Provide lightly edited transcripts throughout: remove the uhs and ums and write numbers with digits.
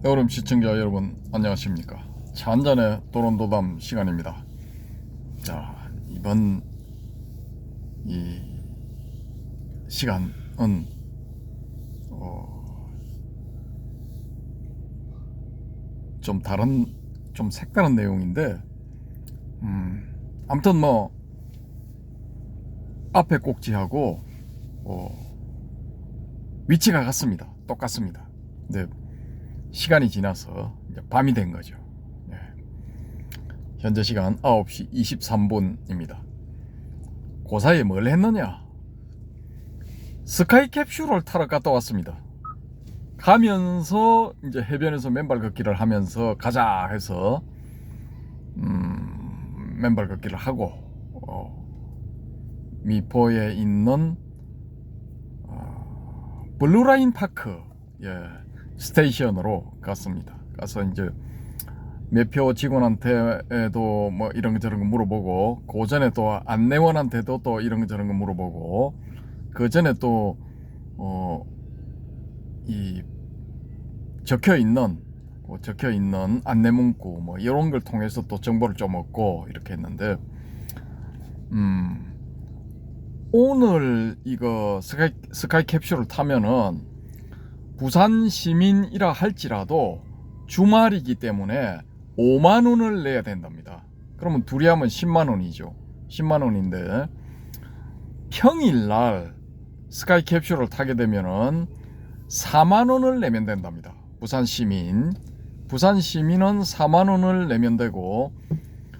여름 시청자 여러분 안녕하십니까. 차 한잔의 도론도담 시간입니다. 자, 이번 이 시간은 좀 다른, 좀 색다른 내용인데 아무튼 뭐 앞에 꼭지하고 위치가 같습니다. 똑같습니다. 근데 시간이 지나서 이제 밤이 된 거죠. 예. 현재 시간 9시 23분입니다. 그 사이에 뭘 했느냐? 스카이 캡슐을 타러 갔다 왔습니다. 가면서 이제 해변에서 맨발 걷기를 하면서 가자 해서 맨발 걷기를 하고 미포에 있는 블루라인 파크 스테이션으로 갔습니다. 가서 이제 매표 직원한테도 뭐 이런 거 저런 거 물어보고, 그 전에 또 안내원한테도 또 이런 거 저런 거 물어보고, 그 전에 또 이 적혀 있는 안내 문구 뭐 이런 걸 통해서 또 정보를 좀 얻고 이렇게 했는데, 오늘 이거 스카이 캡슐을 타면은 부산 시민이라 할지라도 주말이기 때문에 5만 원을 내야 된답니다. 그러면 둘이 하면 10만 원이죠. 10만 원인데 평일날 스카이 캡슐을 타게 되면은 4만 원을 내면 된답니다. 부산 시민은 4만 원을 내면 되고,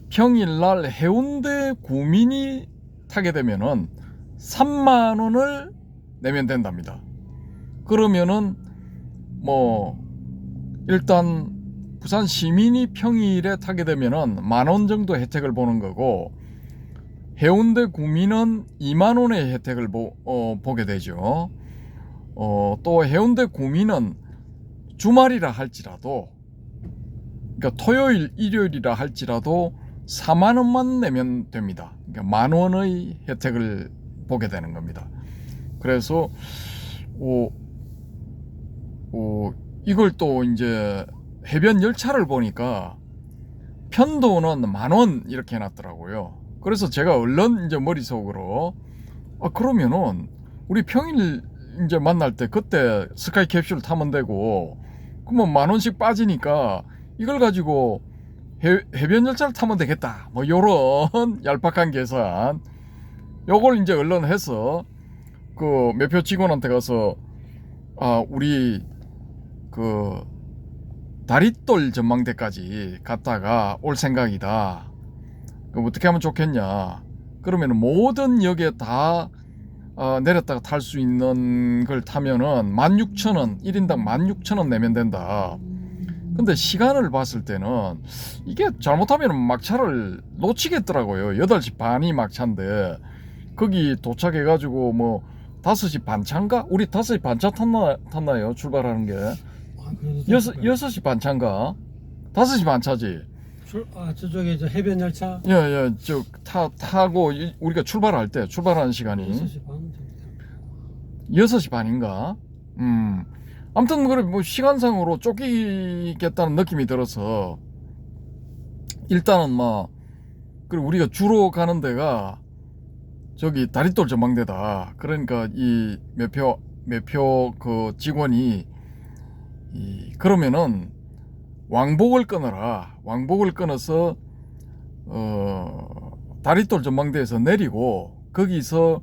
평일날 해운대 구민이 타게 되면은 3만 원을 내면 된답니다. 그러면은 뭐 일단 부산 시민이 평일에 타게 되면은 만 원 정도 혜택을 보는 거고, 해운대 구민은 2만 원의 혜택을 보게 되죠. 또 해운대 구민은 주말이라 할지라도, 그러니까 토요일 일요일이라 할지라도 4만 원만 내면 됩니다. 그러니까 만 원의 혜택을 보게 되는 겁니다. 그래서 이걸 또 이제 해변 열차를 보니까 편도는 만 원 이렇게 해놨더라고요. 그래서 제가 얼른 이제 머릿속으로 그러면은 우리 평일 이제 만날 때 그때 스카이 캡슐 타면 되고, 그러면 만 원씩 빠지니까 이걸 가지고 해변 열차를 타면 되겠다, 뭐 요런 얄팍한 계산, 요걸 이제 얼른 해서 그 매표 직원한테 가서 우리 그 다리돌 전망대까지 갔다가 올 생각이다. 그럼 어떻게 하면 좋겠냐? 그러면 모든 역에 다 내렸다가 탈 수 있는 걸 타면은 16,000원, 1인당 16,000원 내면 된다. 근데 시간을 봤을 때는 이게 잘못하면 막차를 놓치겠더라고요. 8시 반이 막차인데 거기 도착해가지고 뭐 5시 반차인가? 우리 5시 반차 탔나요? 출발하는 게 6시 반차인가? 5시 반차지. 저쪽에 저 해변 열차. 예, 타고 우리가 출발하는 시간이 6시 반. 6시 반인가? 아무튼 그래 뭐 시간상으로 쫓기겠다는 느낌이 들어서 일단은 그리고 우리가 주로 가는 데가 저기 다리돌 전망대다. 그러니까 이 매표 그 직원이 그러면은 왕복을 끊어서 다리돌 전망대에서 내리고 거기서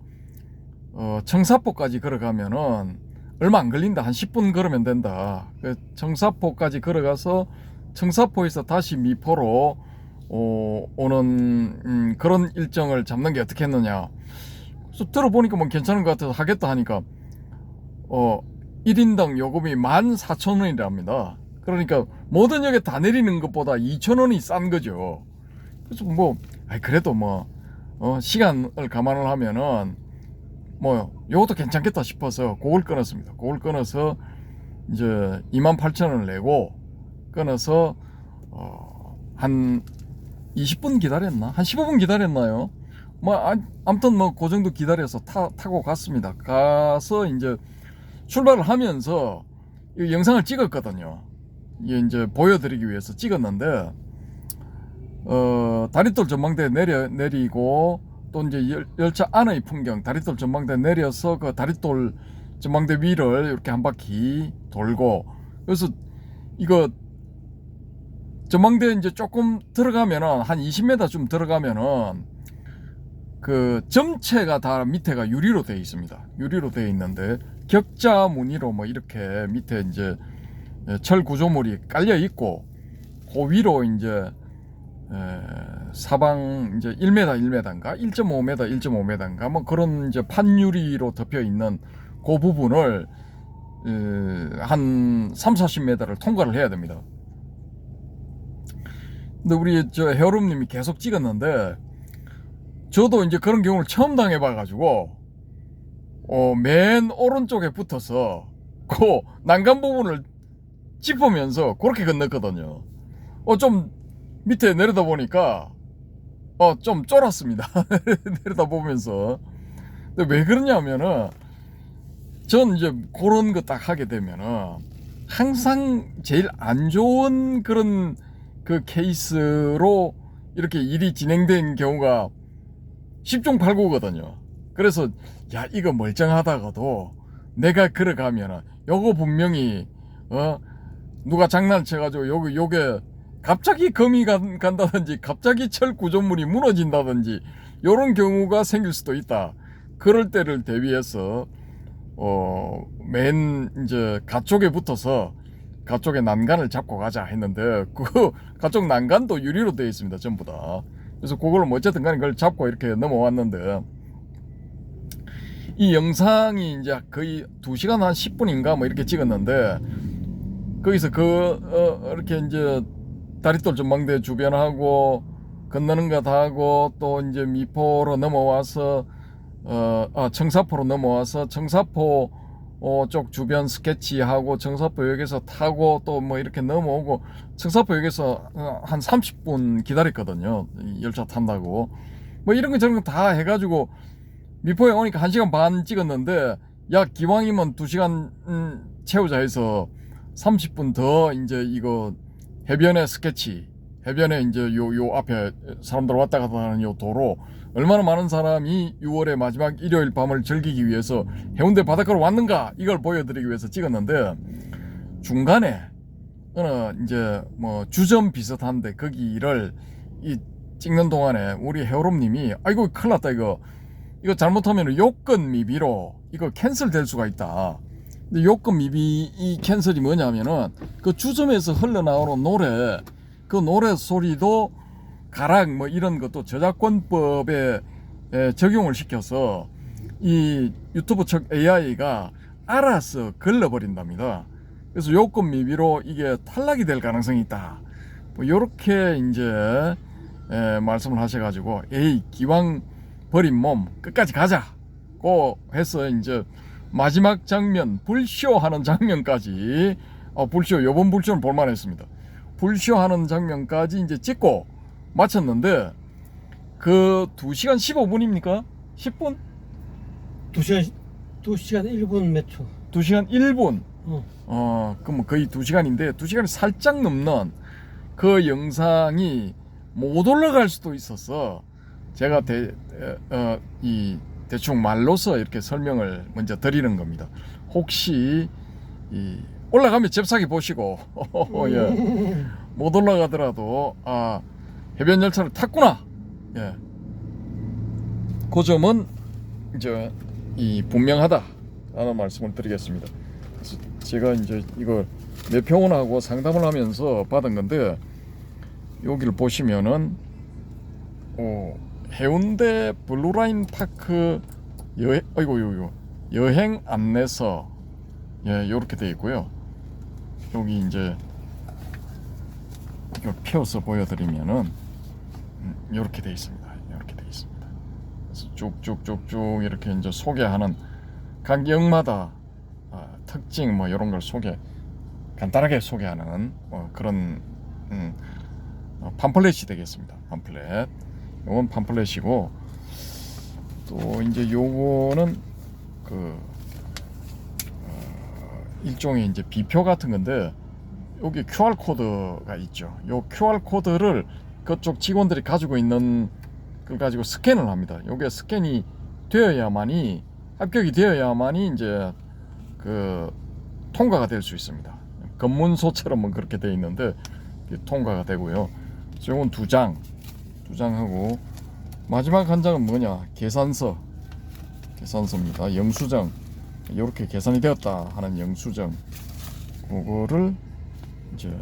청사포까지 걸어가면은 얼마 안 걸린다. 한 10분 걸으면 된다. 청사포까지 걸어가서 청사포에서 다시 미포로 오는 그런 일정을 잡는 게 어떻게 했느냐. 그래서 들어보니까 뭐 괜찮은 것 같아서 하겠다 하니까 1인당 요금이 14,000원이랍니다. 그러니까 모든 역에 다 내리는 것보다 2,000원이 싼 거죠. 그래서 그래도 시간을 감안을 하면은 요것도 괜찮겠다 싶어서 그걸 끊었습니다. 그걸 끊어서 이제 28,000원을 내고 끊어서 한 20분 기다렸나? 한 15분 기다렸나요? 아무튼 그 정도 기다려서 타고 갔습니다. 가서 이제 출발을 하면서 이 영상을 찍었거든요. 이제 보여드리기 위해서 찍었는데 다리돌 전망대 내리고 또 이제 열차 안의 풍경, 다리돌 전망대 내려서 그 다리돌 전망대 위를 이렇게 한 바퀴 돌고, 그래서 이거 전망대 이제 조금 들어가면은 한 20m 좀 들어가면은 그 점체가 다 밑에가 유리로 되어 있습니다. 유리로 되어 있는데 격자 무늬로 뭐 이렇게 밑에 이제 철 구조물이 깔려 있고, 그 위로 이제 사방 이제 1m 1m인가 1.5m 1.5m인가 뭐 그런 이제 판유리로 덮여 있는 그 부분을 한 30-40m를 통과를 해야 됩니다. 근데 우리 저 헤어룸님이 계속 찍었는데 저도 이제 그런 경우를 처음 당해봐 가지고 맨 오른쪽에 붙어서 그 난간 부분을 짚으면서 그렇게 건넜거든요. 좀 밑에 내려다 보니까 좀 쫄았습니다. 내려다 보면서. 근데 왜 그러냐면은 전 이제 그런 거 딱 하게 되면은 항상 제일 안 좋은 그런 그 케이스로 이렇게 일이 진행된 경우가 10중 8구거든요. 그래서 야, 이거 멀쩡하다가도 내가 걸어가면은 요거 분명히 누가 장난쳐가지고 요게 갑자기 금이 간다든지 갑자기 철 구조물이 무너진다든지 요런 경우가 생길 수도 있다. 그럴 때를 대비해서 맨 이제 가쪽에 붙어서 가쪽에 난간을 잡고 가자 했는데 그 가쪽 난간도 유리로 되어 있습니다. 전부 다. 그래서 그걸 뭐 어쨌든 간에 그걸 잡고 이렇게 넘어왔는데, 이 영상이 이제 거의 2시간 한 10분인가 뭐 이렇게 찍었는데, 거기서 이렇게 이제 다리돌 전망대 주변하고 건너는 거 다 하고 또 이제 미포로 넘어와서 청사포로 넘어와서 청사포 쪽 주변 스케치하고 청사포역에서 타고 또 뭐 이렇게 넘어오고, 청사포역에서 한 30분 기다렸거든요. 열차 탄다고. 뭐 이런 거 저런 거 다 해가지고 미포에 오니까 1시간 반 찍었는데, 야, 기왕이면 2시간 채우자 해서 30분 더 이제 이거 해변의 스케치, 해변에 이제 요 앞에 사람들 왔다 갔다 하는 요 도로, 얼마나 많은 사람이 6월의 마지막 일요일 밤을 즐기기 위해서 해운대 바닷가로 왔는가, 이걸 보여드리기 위해서 찍었는데, 중간에 어느 이제 뭐 주점 비슷한데 거기를 찍는 동안에 우리 헤어롬님이 아이고 큰일 났다, 이거 잘못하면 요건 미비로 이거 캔슬 될 수가 있다. 근데 요건 미비 이 캔슬이 뭐냐면은 그 주점에서 흘러나오는 노래, 그 노래 소리도 가락 뭐 이런 것도 저작권법에 적용을 시켜서 이 유튜브 측 AI가 알아서 걸러버린답니다. 그래서 요건 미비로 이게 탈락이 될 가능성이 있다. 뭐 요렇게 이제 말씀을 하셔가지고, 에이, 기왕 버린 몸 끝까지 가자고 해서 이제 마지막 장면, 불쇼 하는 장면까지, 불쇼, 요번 불쇼는 볼만했습니다. 불쇼 하는 장면까지 이제 찍고 마쳤는데, 그 2시간 15분입니까? 10분? 2시간 1분 몇 초? 2시간 1분. 그럼 거의 2시간인데 2시간이 살짝 넘는 그 영상이 못 올라갈 수도 있어서 제가 대충 말로서 이렇게 설명을 먼저 드리는 겁니다. 혹시 올라가면 잽싸게 보시고 예, 못 올라가더라도 해변 열차를 탔구나, 예, 그 점은 이제 분명하다라는 말씀을 드리겠습니다. 그래서 제가 이제 이거 매표원하고 상담을 하면서 받은 건데, 여기를 보시면은 해운대 블루라인 파크 여행 안내서, 예, 요렇게 되어 있고요. 여기 이제 이걸 펴서 보여드리면은 요렇게 되어 있습니다. 요렇게 되어 있습니다. 그래서 쭉쭉쭉쭉 이렇게 이제 소개하는 각 역마다 특징 뭐 이런 걸 간단하게 소개하는 그런 팜플렛이 되겠습니다. 팜플렛. 요건 팜플렛이고, 또 이제 요거는 일종의 이제 비표 같은 건데, 여기 QR 코드가 있죠. 요 QR 코드를 그쪽 직원들이 가지고 있는 걸 가지고 스캔을 합니다. 요게 스캔이 되어야만이, 합격이 되어야만이 이제 그 통과가 될 수 있습니다. 검문소처럼 그렇게 되어 있는데 통과가 되고요. 요건 두 장하고 마지막 한 장은 뭐냐, 계산서입니다. 영수증, 이렇게 계산이 되었다 하는 영수증, 그거를 이제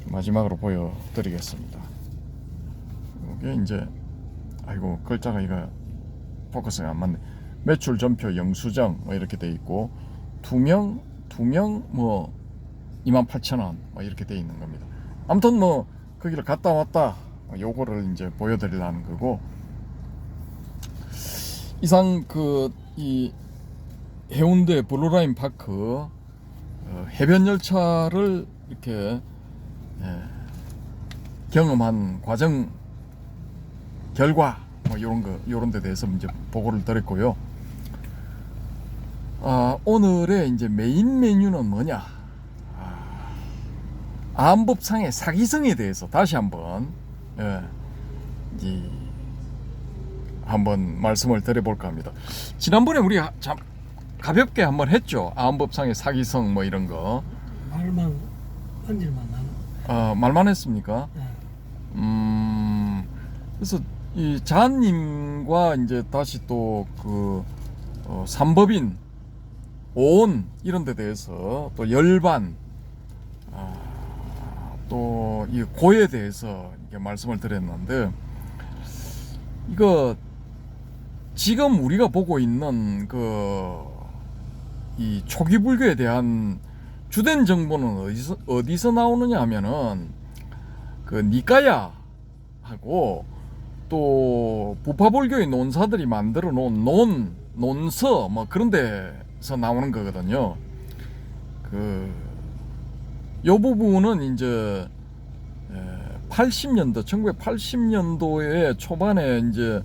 마지막으로 보여드리겠습니다. 이게 이제, 아이고 글자가 이거 포커스가 안 맞네. 매출 전표 영수증 뭐 이렇게 돼 있고, 두명 뭐 28,000원 뭐 이렇게 돼 있는 겁니다. 아무튼 뭐 거기를 갔다 왔다, 요거를 이제 보여드리려는 거고, 이상 이 해운대 블루라인 파크 해변 열차를 이렇게 경험한 과정 결과 뭐 요런 데 대해서 이제 보고를 드렸고요. 오늘의 이제 메인 메뉴는 뭐냐, 암법상의 사기성에 대해서 다시 한번 한번 말씀을 드려볼까 합니다. 지난번에 우리 참 가볍게 한번 했죠. 암법상의 사기성 뭐 이런 거. 말만 한일만 나는. 말만 했습니까? 네. 그래서 이 자님과 이제 다시 또 삼법인, 오온 이런 데 대해서, 또 열반, 또 이 고에 대해서 이렇게 말씀을 드렸는데, 이거 지금 우리가 보고 있는 이 초기 불교에 대한 주된 정보는 어디서 나오느냐 하면은 니까야하고 또 부파불교의 논사들이 만들어 놓은 논서 뭐 그런 데서 나오는 거거든요. 요 부분은 이제 1980년도에 초반에 이제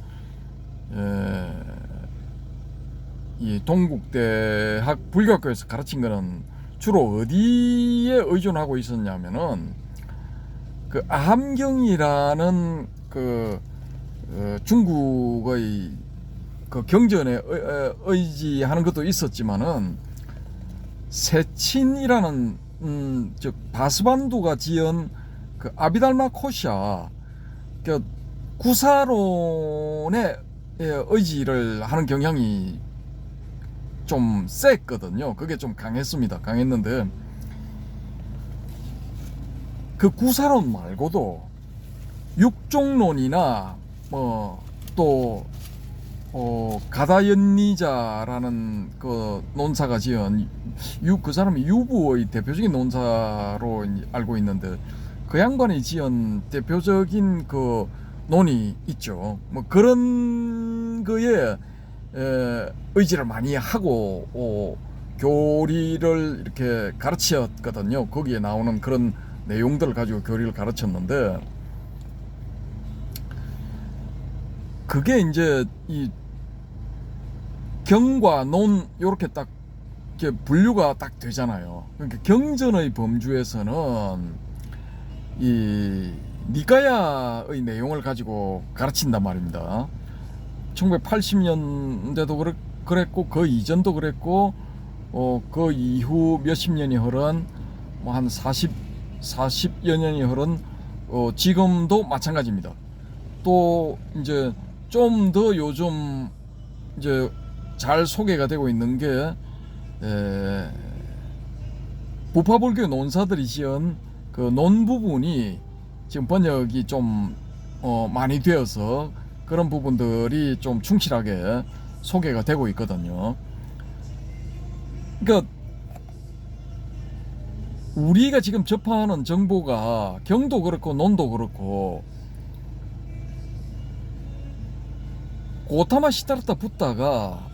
이 동국대학 불교학교에서 가르친 거는 주로 어디에 의존하고 있었냐면은 아함경이라는 중국의 경전에 의지하는 것도 있었지만은, 세친이라는 즉 바스반두가 지은 아비달마 코샤 구사론에 의지를 하는 경향이 좀 셌거든요. 그게 좀 강했는데, 구사론 말고도 육종론이나 또 가다연니자라는 논사가 지은 그 사람이 유부의 대표적인 논사로 알고 있는데, 그 양반이 지은 대표적인 논이 있죠. 뭐 그런 거에 의지를 많이 하고 교리를 이렇게 가르쳤거든요. 거기에 나오는 그런 내용들을 가지고 교리를 가르쳤는데, 그게 이제 이 경과 논 요렇게 딱 이렇게 분류가 딱 되잖아요. 그러니까 경전의 범주에서는 이 니까야의 내용을 가지고 가르친단 말입니다. 1980년대도 그랬고 그 이전도 그랬고 그 이후 몇십 년이 흐른 뭐 한 40여 년이 흐른 지금도 마찬가지입니다. 또 이제 좀 더 요즘 이제 잘 소개가 되고 있는 게 부파불교 논사들이 지은 논 부분이 지금 번역이 좀 많이 되어서 그런 부분들이 좀 충실하게 소개가 되고 있거든요. 그러니까 우리가 지금 접하는 정보가 경도 그렇고 논도 그렇고 고타마 시타르타 붓다가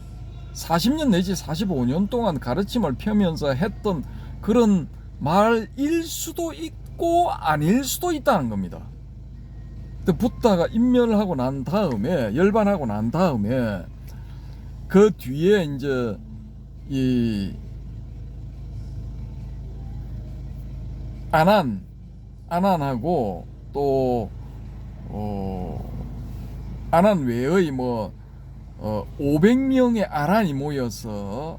40년 내지 45년 동안 가르침을 펴면서 했던 그런 말일 수도 있고 아닐 수도 있다는 겁니다. 붓다가 인멸하고 난 다음에, 열반하고 난 다음에 그 뒤에 이제 이 안한하고 또 안한 외의 500명의 아란이 모여서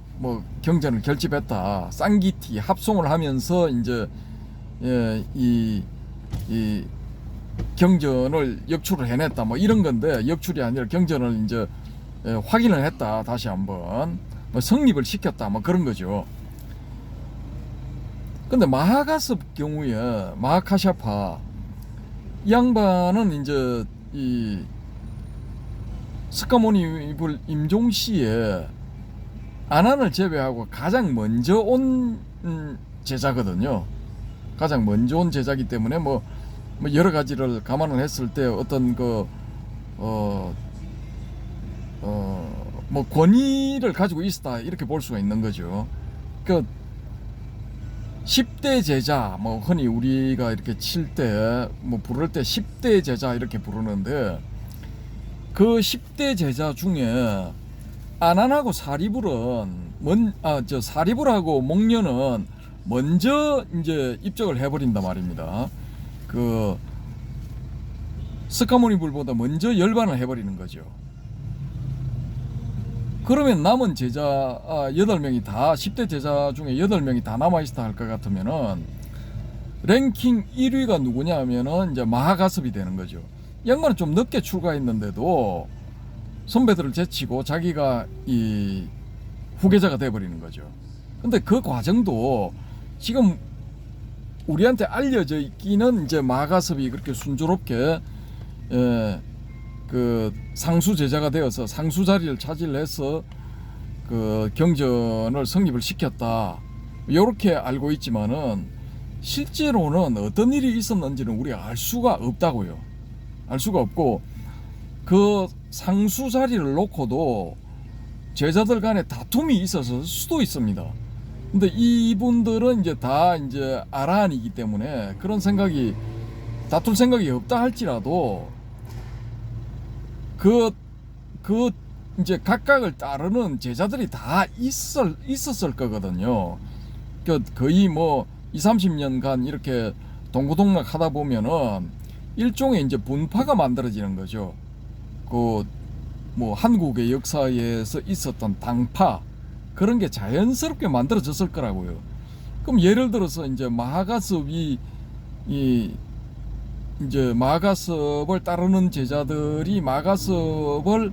경전을 결집했다. 쌍기티 합송을 하면서 이제 이 경전을 역출을 해냈다. 이런 건데, 역출이 아니라 경전을 이제 확인을 했다. 다시 한번 성립을 시켰다. 그런 거죠. 근데 마하가섭 경우에 마하카샤파 이 양반은 이제 이 스카모니불 임종시에 안한을 제외하고 가장 먼저 온 제자거든요. 가장 먼저 온 제자기 때문에 여러 가지를 감안을 했을 때 어떤 권위를 가지고 있었다 이렇게 볼 수가 있는 거죠. 그 10대 제자 흔히 우리가 이렇게 칠 때 부를 때 10대 제자 이렇게 부르는데, 그 10대 제자 중에 안한하고 사리불하고 목련은 먼저 이제 입적을 해버린단 말입니다. 그 스카모니불보다 먼저 열반을 해버리는 거죠. 그러면 남은 제자 8명이 다 10대 제자 중에 8명이 다 남아있다 할 것 같으면은 랭킹 1위가 누구냐 하면은 이제 마하가섭이 되는 거죠. 양반은 좀 늦게 출가했는데도 선배들을 제치고 자기가 이 후계자가 돼버리는 거죠. 근데 그 과정도 지금 우리한테 알려져 있기는 이제 마하가섭이 그렇게 순조롭게 그 상수 제자가 되어서 상수 자리를 차지해서 그 경전을 성립을 시켰다, 이렇게 알고 있지만은 실제로는 어떤 일이 있었는지는 우리가 알 수가 없다고요. 알 수가 없고, 그 상수 자리를 놓고도 제자들 간에 다툼이 있었을 수도 있습니다. 근데 이분들은 이제 다 이제 아라한이기 때문에 그런 생각이, 다툴 생각이 없다 할지라도 그 이제 각각을 따르는 제자들이 다 있었을 거거든요. 거의 20-30년간 이렇게 동고동락 하다 보면은 일종의 이제 분파가 만들어지는 거죠. 한국의 역사에서 있었던 당파, 그런 게 자연스럽게 만들어졌을 거라고요. 그럼 예를 들어서 이제 마하가섭이 이제 마하가섭을 따르는 제자들이 마하가섭을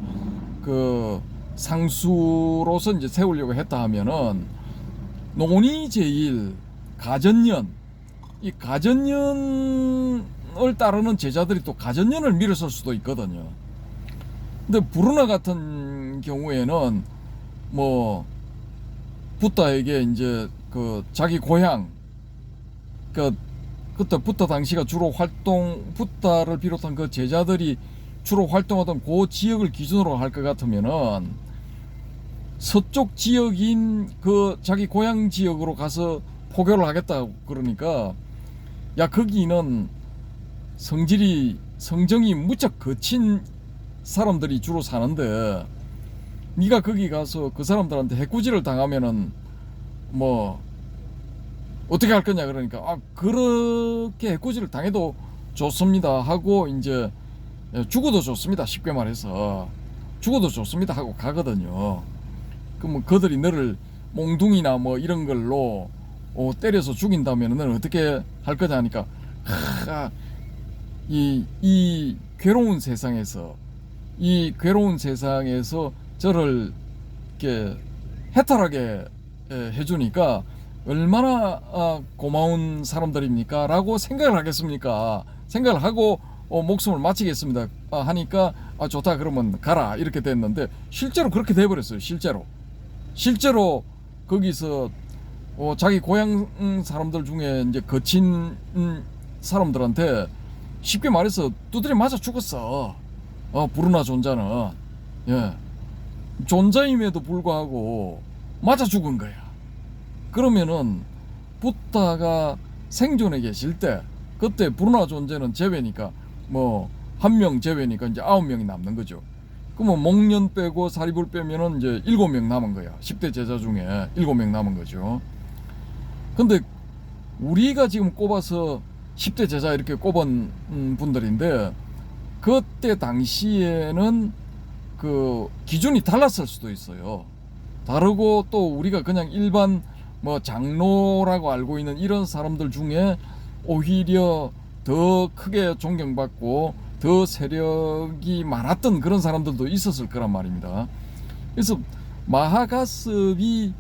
그 상수로서 이제 세우려고 했다 하면은 논의제일 가전년, 이 가전년을 따르는 제자들이 또 가전년을 밀어설 수도 있거든요. 근데 부르나 같은 경우에는 붓다에게 이제 그 자기 고향, 그때 붓다 당시가 주로 붓다를 비롯한 그 제자들이 주로 활동하던 그 지역을 기준으로 할 것 같으면은 서쪽 지역인 그 자기 고향 지역으로 가서 포교를 하겠다 그러니까, 야 거기는 성정이 무척 거친 사람들이 주로 사는데 네가 거기 가서 그 사람들한테 해코지를 당하면은 어떻게 할 거냐 그러니까, 그렇게 해코지를 당해도 좋습니다 하고 이제 죽어도 좋습니다, 쉽게 말해서 죽어도 좋습니다 하고 가거든요. 그럼 그들이 너를 몽둥이나 이런 걸로 때려서 죽인다면 너는 어떻게 할 거냐 하니까, 이 괴로운 세상에서 저를 이렇게 해탈하게 해주니까 얼마나 고마운 사람들입니까? 라고 생각을 하겠습니까? 생각을 하고 목숨을 마치겠습니다 하니까, 좋다 그러면 가라 이렇게 됐는데, 실제로 그렇게 돼버렸어요. 실제로 거기서 자기 고향 사람들 중에 이제 거친 사람들한테 쉽게 말해서 두드려 맞아 죽었어. 부르나 존자는 존자임에도 불구하고 맞아 죽은 거야. 그러면은 붓다가 생존해 계실 때, 그때 부르나 존재는 제외니까 한 명 제외니까 이제 9명이 남는 거죠. 그러면 목련 빼고 사리불 빼면은 이제 7명 남은 거야. 10대 제자 중에 7명 남은 거죠. 근데 우리가 지금 꼽아서 10대 제자 이렇게 꼽은 분들인데 그때 당시에는 그 기준이 달랐을 수도 있어요. 다르고 또 우리가 그냥 일반 뭐 장로라고 알고 있는 이런 사람들 중에 오히려 더 크게 존경받고 더 세력이 많았던 그런 사람들도 있었을 거란 말입니다. 그래서 마하가습이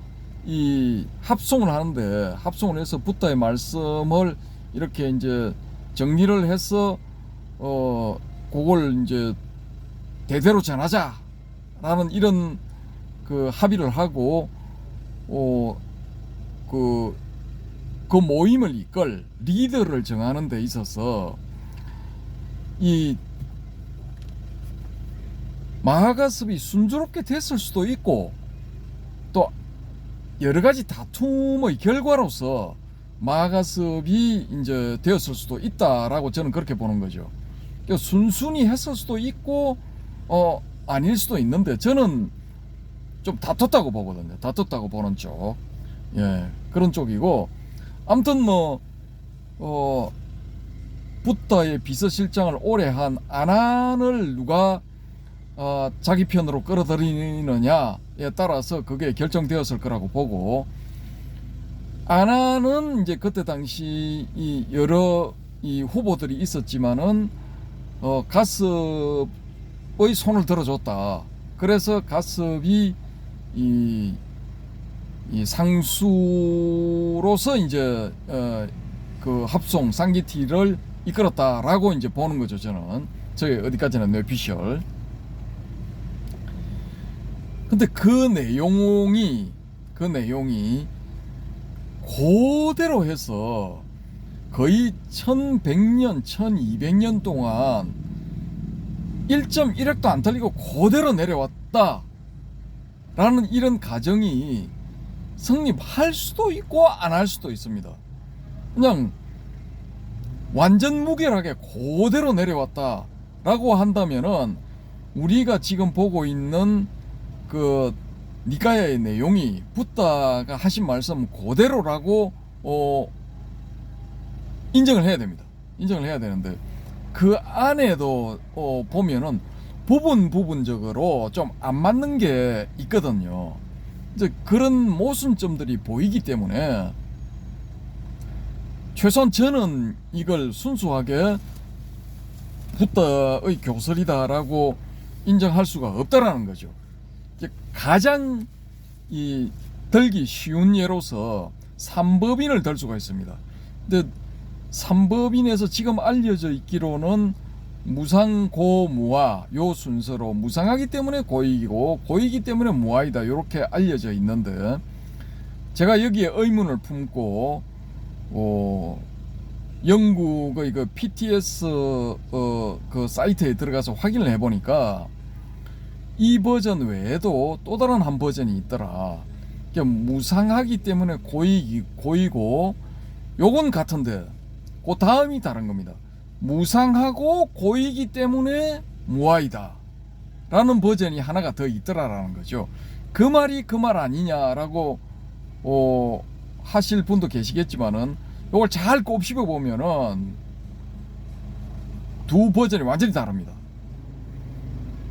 이 합송을 하는데 합송을 해서 붓다의 말씀을 이렇게 이제 정리를 해서 그걸 이제 대대로 전하자라는 이런 그 합의를 하고 그 모임을 이끌 리더를 정하는 데 있어서 이 마하가습이 순조롭게 됐을 수도 있고 또 여러 가지 다툼의 결과로서 마하가습이 이제 되었을 수도 있다라고 저는 그렇게 보는 거죠. 그러니까 순순히 했을 수도 있고 아닐 수도 있는데 저는 좀 다퉜다고 보거든요. 다퉜다고 보는 쪽. 예, 그런 쪽이고 아무튼 붓다의 비서실장을 오래 한 아난을 누가 자기 편으로 끌어들이느냐에 따라서 그게 결정되었을 거라고 보고 아난은 이제 그때 당시 이 여러 이 후보들이 있었지만은 가습의 손을 들어줬다. 그래서 가습이 이 상수로서 이제 그 합송 상기티를 이끌었다라고 이제 보는 거죠. 저는 저희 어디까지나 뇌피셜. 근데 그 내용이 그대로 해서 거의 1100년 1200년 동안 1.1획도 안 틀리고 그대로 내려왔다 라는 이런 가정이 성립할 수도 있고 안 할 수도 있습니다. 그냥 완전 무결하게 그대로 내려왔다 라고 한다면은 우리가 지금 보고 있는 그 니까야의 내용이 붓다가 하신 말씀 그대로라고 인정을 해야 됩니다. 인정을 해야 되는데 그 안에도 보면은 부분적으로 좀 안 맞는 게 있거든요. 이제 그런 모순점들이 보이기 때문에 최소한 저는 이걸 순수하게 붓다의 교설이다라고 인정할 수가 없다라는 거죠. 가장 이 들기 쉬운 예로서 삼법인을 들 수가 있습니다. 근데 삼법인에서 지금 알려져 있기로는 무상고무화 요 순서로 무상하기 때문에 고익이고 고익이기 때문에 무아이다 이렇게 알려져 있는데 제가 여기에 의문을 품고 영국의 그 PTS 그 사이트에 들어가서 확인을 해보니까 이 버전 외에도 또 다른 한 버전이 있더라. 그러니까 무상하기 때문에 고이고 요건 같은데 그 다음이 다른 겁니다. 무상하고 고이기 때문에 무아이다 라는 버전이 하나가 더 있더라라는 거죠. 그 말이 그 말 아니냐라고 하실 분도 계시겠지만은 요걸 잘 곱씹어 보면은 두 버전이 완전히 다릅니다.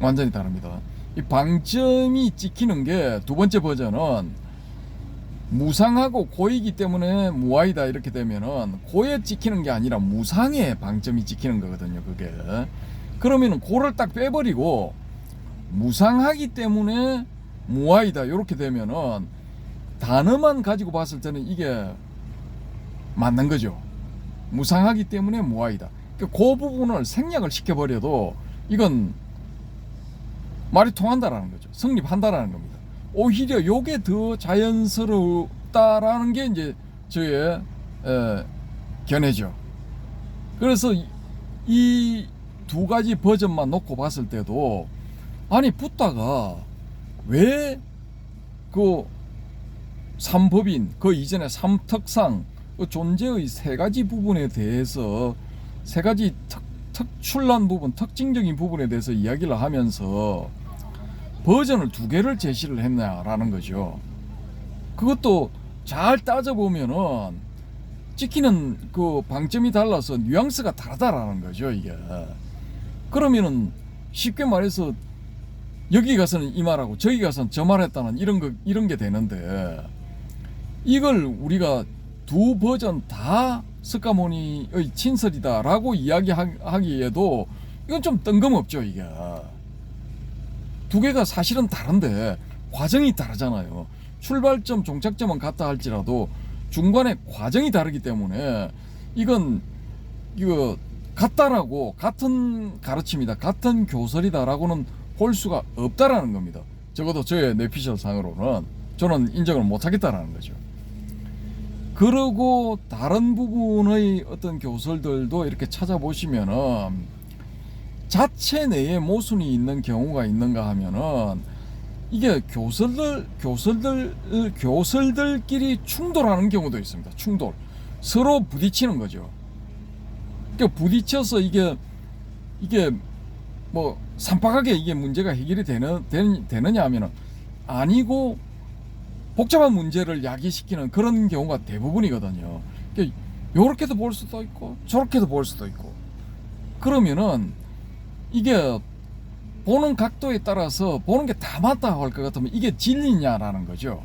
완전히 다릅니다. 이 방점이 찍히는 게 두 번째 버전은 무상하고 고이기 때문에 무아이다 이렇게 되면은 고에 찍히는 게 아니라 무상에 방점이 찍히는 거거든요. 그게 그러면은 고를 딱 빼버리고 무상하기 때문에 무아이다 이렇게 되면은 단어만 가지고 봤을 때는 이게 맞는 거죠. 무상하기 때문에 무아이다. 그 부분을 생략을 시켜버려도 이건 말이 통한다라는 거죠. 성립한다라는 겁니다. 오히려 요게 더 자연스럽다라는 게 이제 저의 견해죠. 그래서 이 두 가지 버전만 놓고 봤을 때도 아니 붓다가 왜 그 삼법인 그 이전에 삼특상 그 존재의 세 가지 부분에 대해서 세 가지 특출난 부분 특징적인 부분에 대해서 이야기를 하면서 버전을 두 개를 제시를 했냐라는 거죠. 그것도 잘 따져보면은 찍히는 그 방점이 달라서 뉘앙스가 다르다라는 거죠, 이게. 그러면은 쉽게 말해서 여기 가서는 이 말하고 저기 가서는 저 말했다는 이런 게 되는데, 이걸 우리가 두 버전 다 석가모니의 친설이다라고 이야기하기에도 이건 좀 뜬금없죠, 이게. 두 개가 사실은 다른데 과정이 다르잖아요. 출발점, 종착점은 같다 할지라도 중간에 과정이 다르기 때문에 이거 같다라고, 같은 가르침이다, 같은 교설이다라고는 볼 수가 없다라는 겁니다. 적어도 저의 뇌피셜 상으로는 저는 인정을 못하겠다라는 거죠. 그리고 다른 부분의 어떤 교설들도 이렇게 찾아보시면은 자체 내에 모순이 있는 경우가 있는가 하면은 이게 교설들끼리 충돌하는 경우도 있습니다. 충돌. 서로 부딪히는 거죠. 그러니까 부딪혀서 이게 뭐 산박하게 이게 문제가 해결이 되느냐 하면은 아니고 복잡한 문제를 야기시키는 그런 경우가 대부분이거든요. 그러니까 요렇게도 볼 수도 있고 저렇게도 볼 수도 있고, 그러면은 이게 보는 각도에 따라서 보는 게 다 맞다 할 것 같으면 이게 진리냐라는 거죠.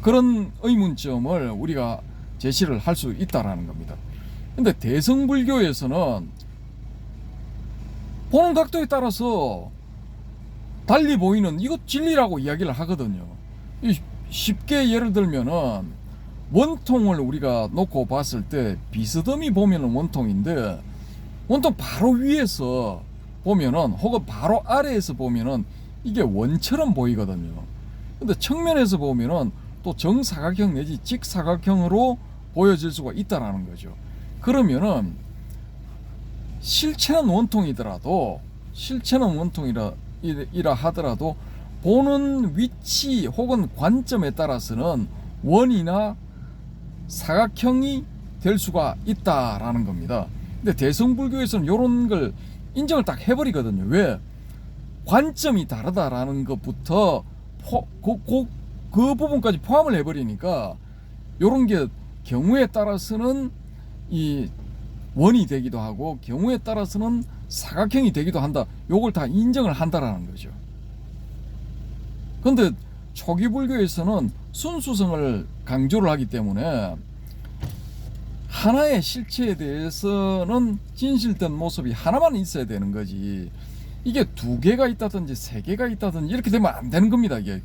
그런 의문점을 우리가 제시를 할 수 있다라는 겁니다. 근데 대성불교에서는 보는 각도에 따라서 달리 보이는 이거 진리라고 이야기를 하거든요. 쉽게 예를 들면은 원통을 우리가 놓고 봤을 때 비스듬히 보면은 원통인데, 원통 바로 위에서 보면은 혹은 바로 아래에서 보면은 이게 원처럼 보이거든요. 근데 측면에서 보면은 또 정사각형 내지 직사각형으로 보여질 수가 있다라는 거죠. 그러면은 실체는 원통이더라도, 실체는 원통이라 하더라도 보는 위치 혹은 관점에 따라서는 원이나 사각형이 될 수가 있다라는 겁니다. 근데 대성불교에서는 이런 걸 인정을 딱 해버리거든요. 왜? 관점이 다르다라는 것부터 그 부분까지 포함을 해버리니까 이런 게 경우에 따라서는 이 원이 되기도 하고 경우에 따라서는 사각형이 되기도 한다. 요걸 다 인정을 한다라는 거죠. 근데 초기 불교에서는 순수성을 강조를 하기 때문에 하나의 실체에 대해서는 진실된 모습이 하나만 있어야 되는 거지, 이게 두 개가 있다든지 세 개가 있다든지 이렇게 되면 안 되는 겁니다. 이게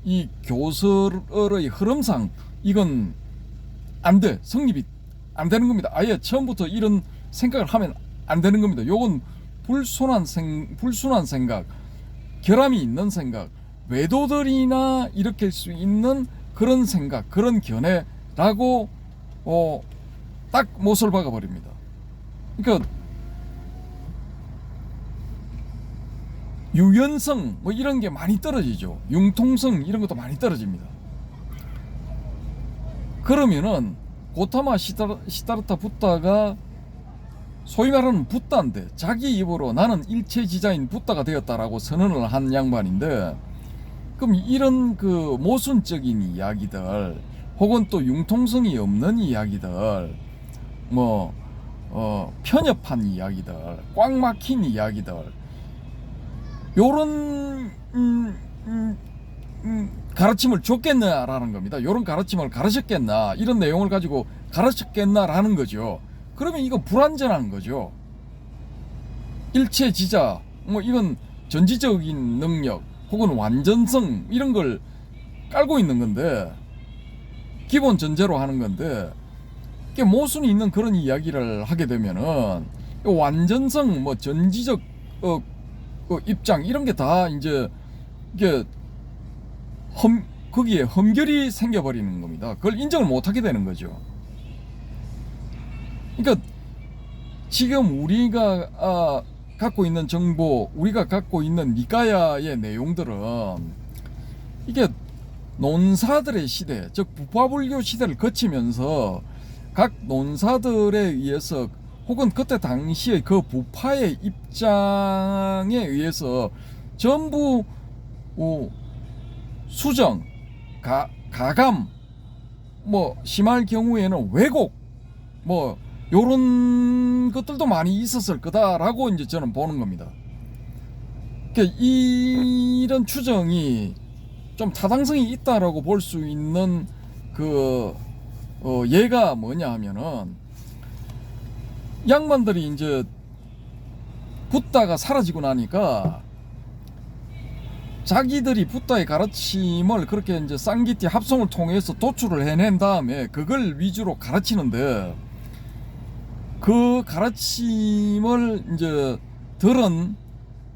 이 교설의 흐름상 이건 안 돼, 성립이 안 되는 겁니다. 아예 처음부터 이런 생각을 하면 안 되는 겁니다. 요건 불순한 생각, 결함이 있는 생각, 외도들이나 일으킬 수 있는 그런 생각, 그런 견해라고 딱 못을 박아버립니다. 그러니까 유연성 뭐 이런 게 많이 떨어지죠. 융통성 이런 것도 많이 떨어집니다. 그러면은 고타마 시다르타 붓다가 소위 말하는 붓다인데 자기 입으로 나는 일체지자인 붓다가 되었다라고 선언을 한 양반인데, 그럼 이런 그 모순적인 이야기들 혹은 또 융통성이 없는 이야기들, 뭐 편협한 이야기들, 꽉 막힌 이야기들, 요런 가르침을 줬겠나라는 겁니다. 요런 가르침을 가르쳤겠나, 이런 내용을 가지고 가르쳤겠나라는 거죠. 그러면 이거 불완전한 거죠. 일체지자 뭐 이건 전지적인 능력 혹은 완전성 이런 걸 깔고 있는 건데, 기본 전제로 하는 건데, 이게 모순이 있는 그런 이야기를 하게 되면은 완전성 뭐 전지적 입장 이런 게 다 이제 이게 거기에 험결이 생겨버리는 겁니다. 그걸 인정을 못하게 되는 거죠. 그러니까 지금 우리가 갖고 있는 정보, 우리가 갖고 있는 니까야의 내용들은 이게 논사들의 시대, 즉 부파불교 시대를 거치면서 각 논사들에 의해서 혹은 그때 당시의 그 부파의 입장에 의해서 전부 수정, 가감 뭐 심할 경우에는 왜곡 뭐 요런 것들도 많이 있었을 거다라고 이제 저는 보는 겁니다. 그러니까 이런 추정이 좀 타당성이 있다라고 볼 수 있는 그 예가 뭐냐 하면은 양반들이 이제 붓다가 사라지고 나니까 자기들이 붓다의 가르침을 그렇게 이제 쌍기띠 합성을 통해서 도출을 해낸 다음에 그걸 위주로 가르치는데, 그 가르침을 이제 들은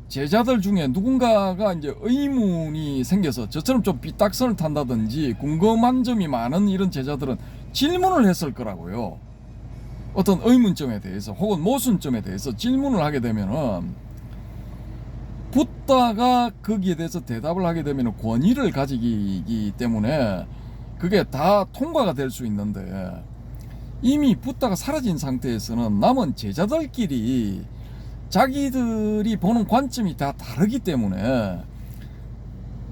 제자들 중에 누군가가 이제 의문이 생겨서 저처럼 좀 삐딱선을 탄다든지 궁금한 점이 많은 이런 제자들은 질문을 했을 거라고요. 어떤 의문점에 대해서 혹은 모순점에 대해서 질문을 하게 되면은 붓다가 거기에 대해서 대답을 하게 되면 권위를 가지기 때문에 그게 다 통과가 될 수 있는데, 이미 붓다가 사라진 상태에서는 남은 제자들끼리 자기들이 보는 관점이 다 다르기 때문에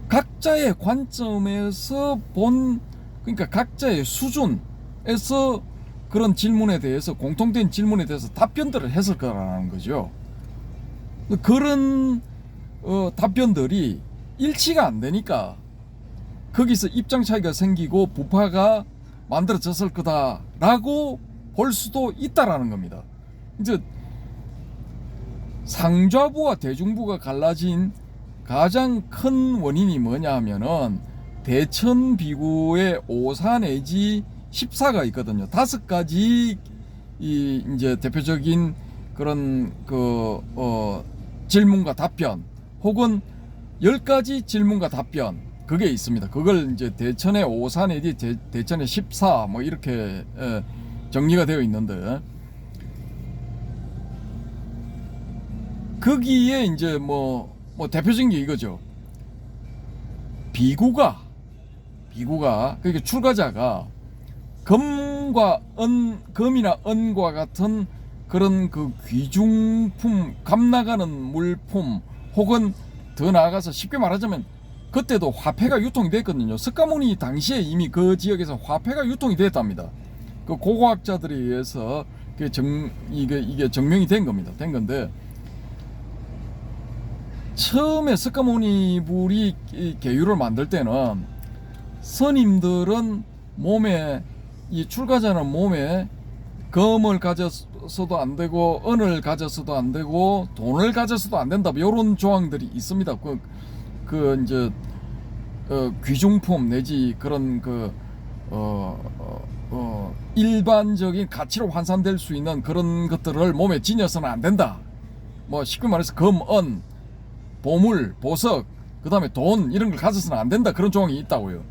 각자의 관점에서 그러니까 각자의 수준에서 그런 질문에 대해서, 공통된 질문에 대해서 답변들을 했을 거라는 거죠. 그런 답변들이 일치가 안 되니까 거기서 입장 차이가 생기고 부파가 만들어졌을 거다라고 볼 수도 있다라는 겁니다. 이제 상좌부와 대중부가 갈라진 가장 큰 원인이 뭐냐 하면은 대천비구의 5사 내지 14가 있거든요. 5가지 이제 대표적인 그런 질문과 답변, 혹은 10가지 질문과 답변, 그게 있습니다. 그걸 이제 대천의 5사 내지 대천의 14 뭐 이렇게 정리가 되어 있는데, 거기에 이제 뭐 대표적인 게 이거죠. 비구가 그러니까 출가자가 금이나 은과 같은 그런 그 귀중품, 값나가는 물품, 혹은 더 나아가서 쉽게 말하자면 그때도 화폐가 유통이 됐거든요. 석가모니 당시에 이미 그 지역에서 화폐가 유통이 됐답니다. 그 고고학자들에 의해서 이게 증명이 된 겁니다. 된 건데, 처음에 석가모니 불이 계율을 만들 때는 스님들은 몸에, 이 출가자는 몸에 금을 가졌어도 안 되고 은을 가졌어도 안 되고 돈을 가졌어도 안 된다, 이런 조항들이 있습니다. 이제 귀중품 내지 그런 일반적인 가치로 환산될 수 있는 그런 것들을 몸에 지녀서는 안 된다. 뭐 쉽게 말해서 금, 은, 보물, 보석, 그 다음에 돈, 이런 걸 가져서는 안 된다, 그런 조항이 있다고요.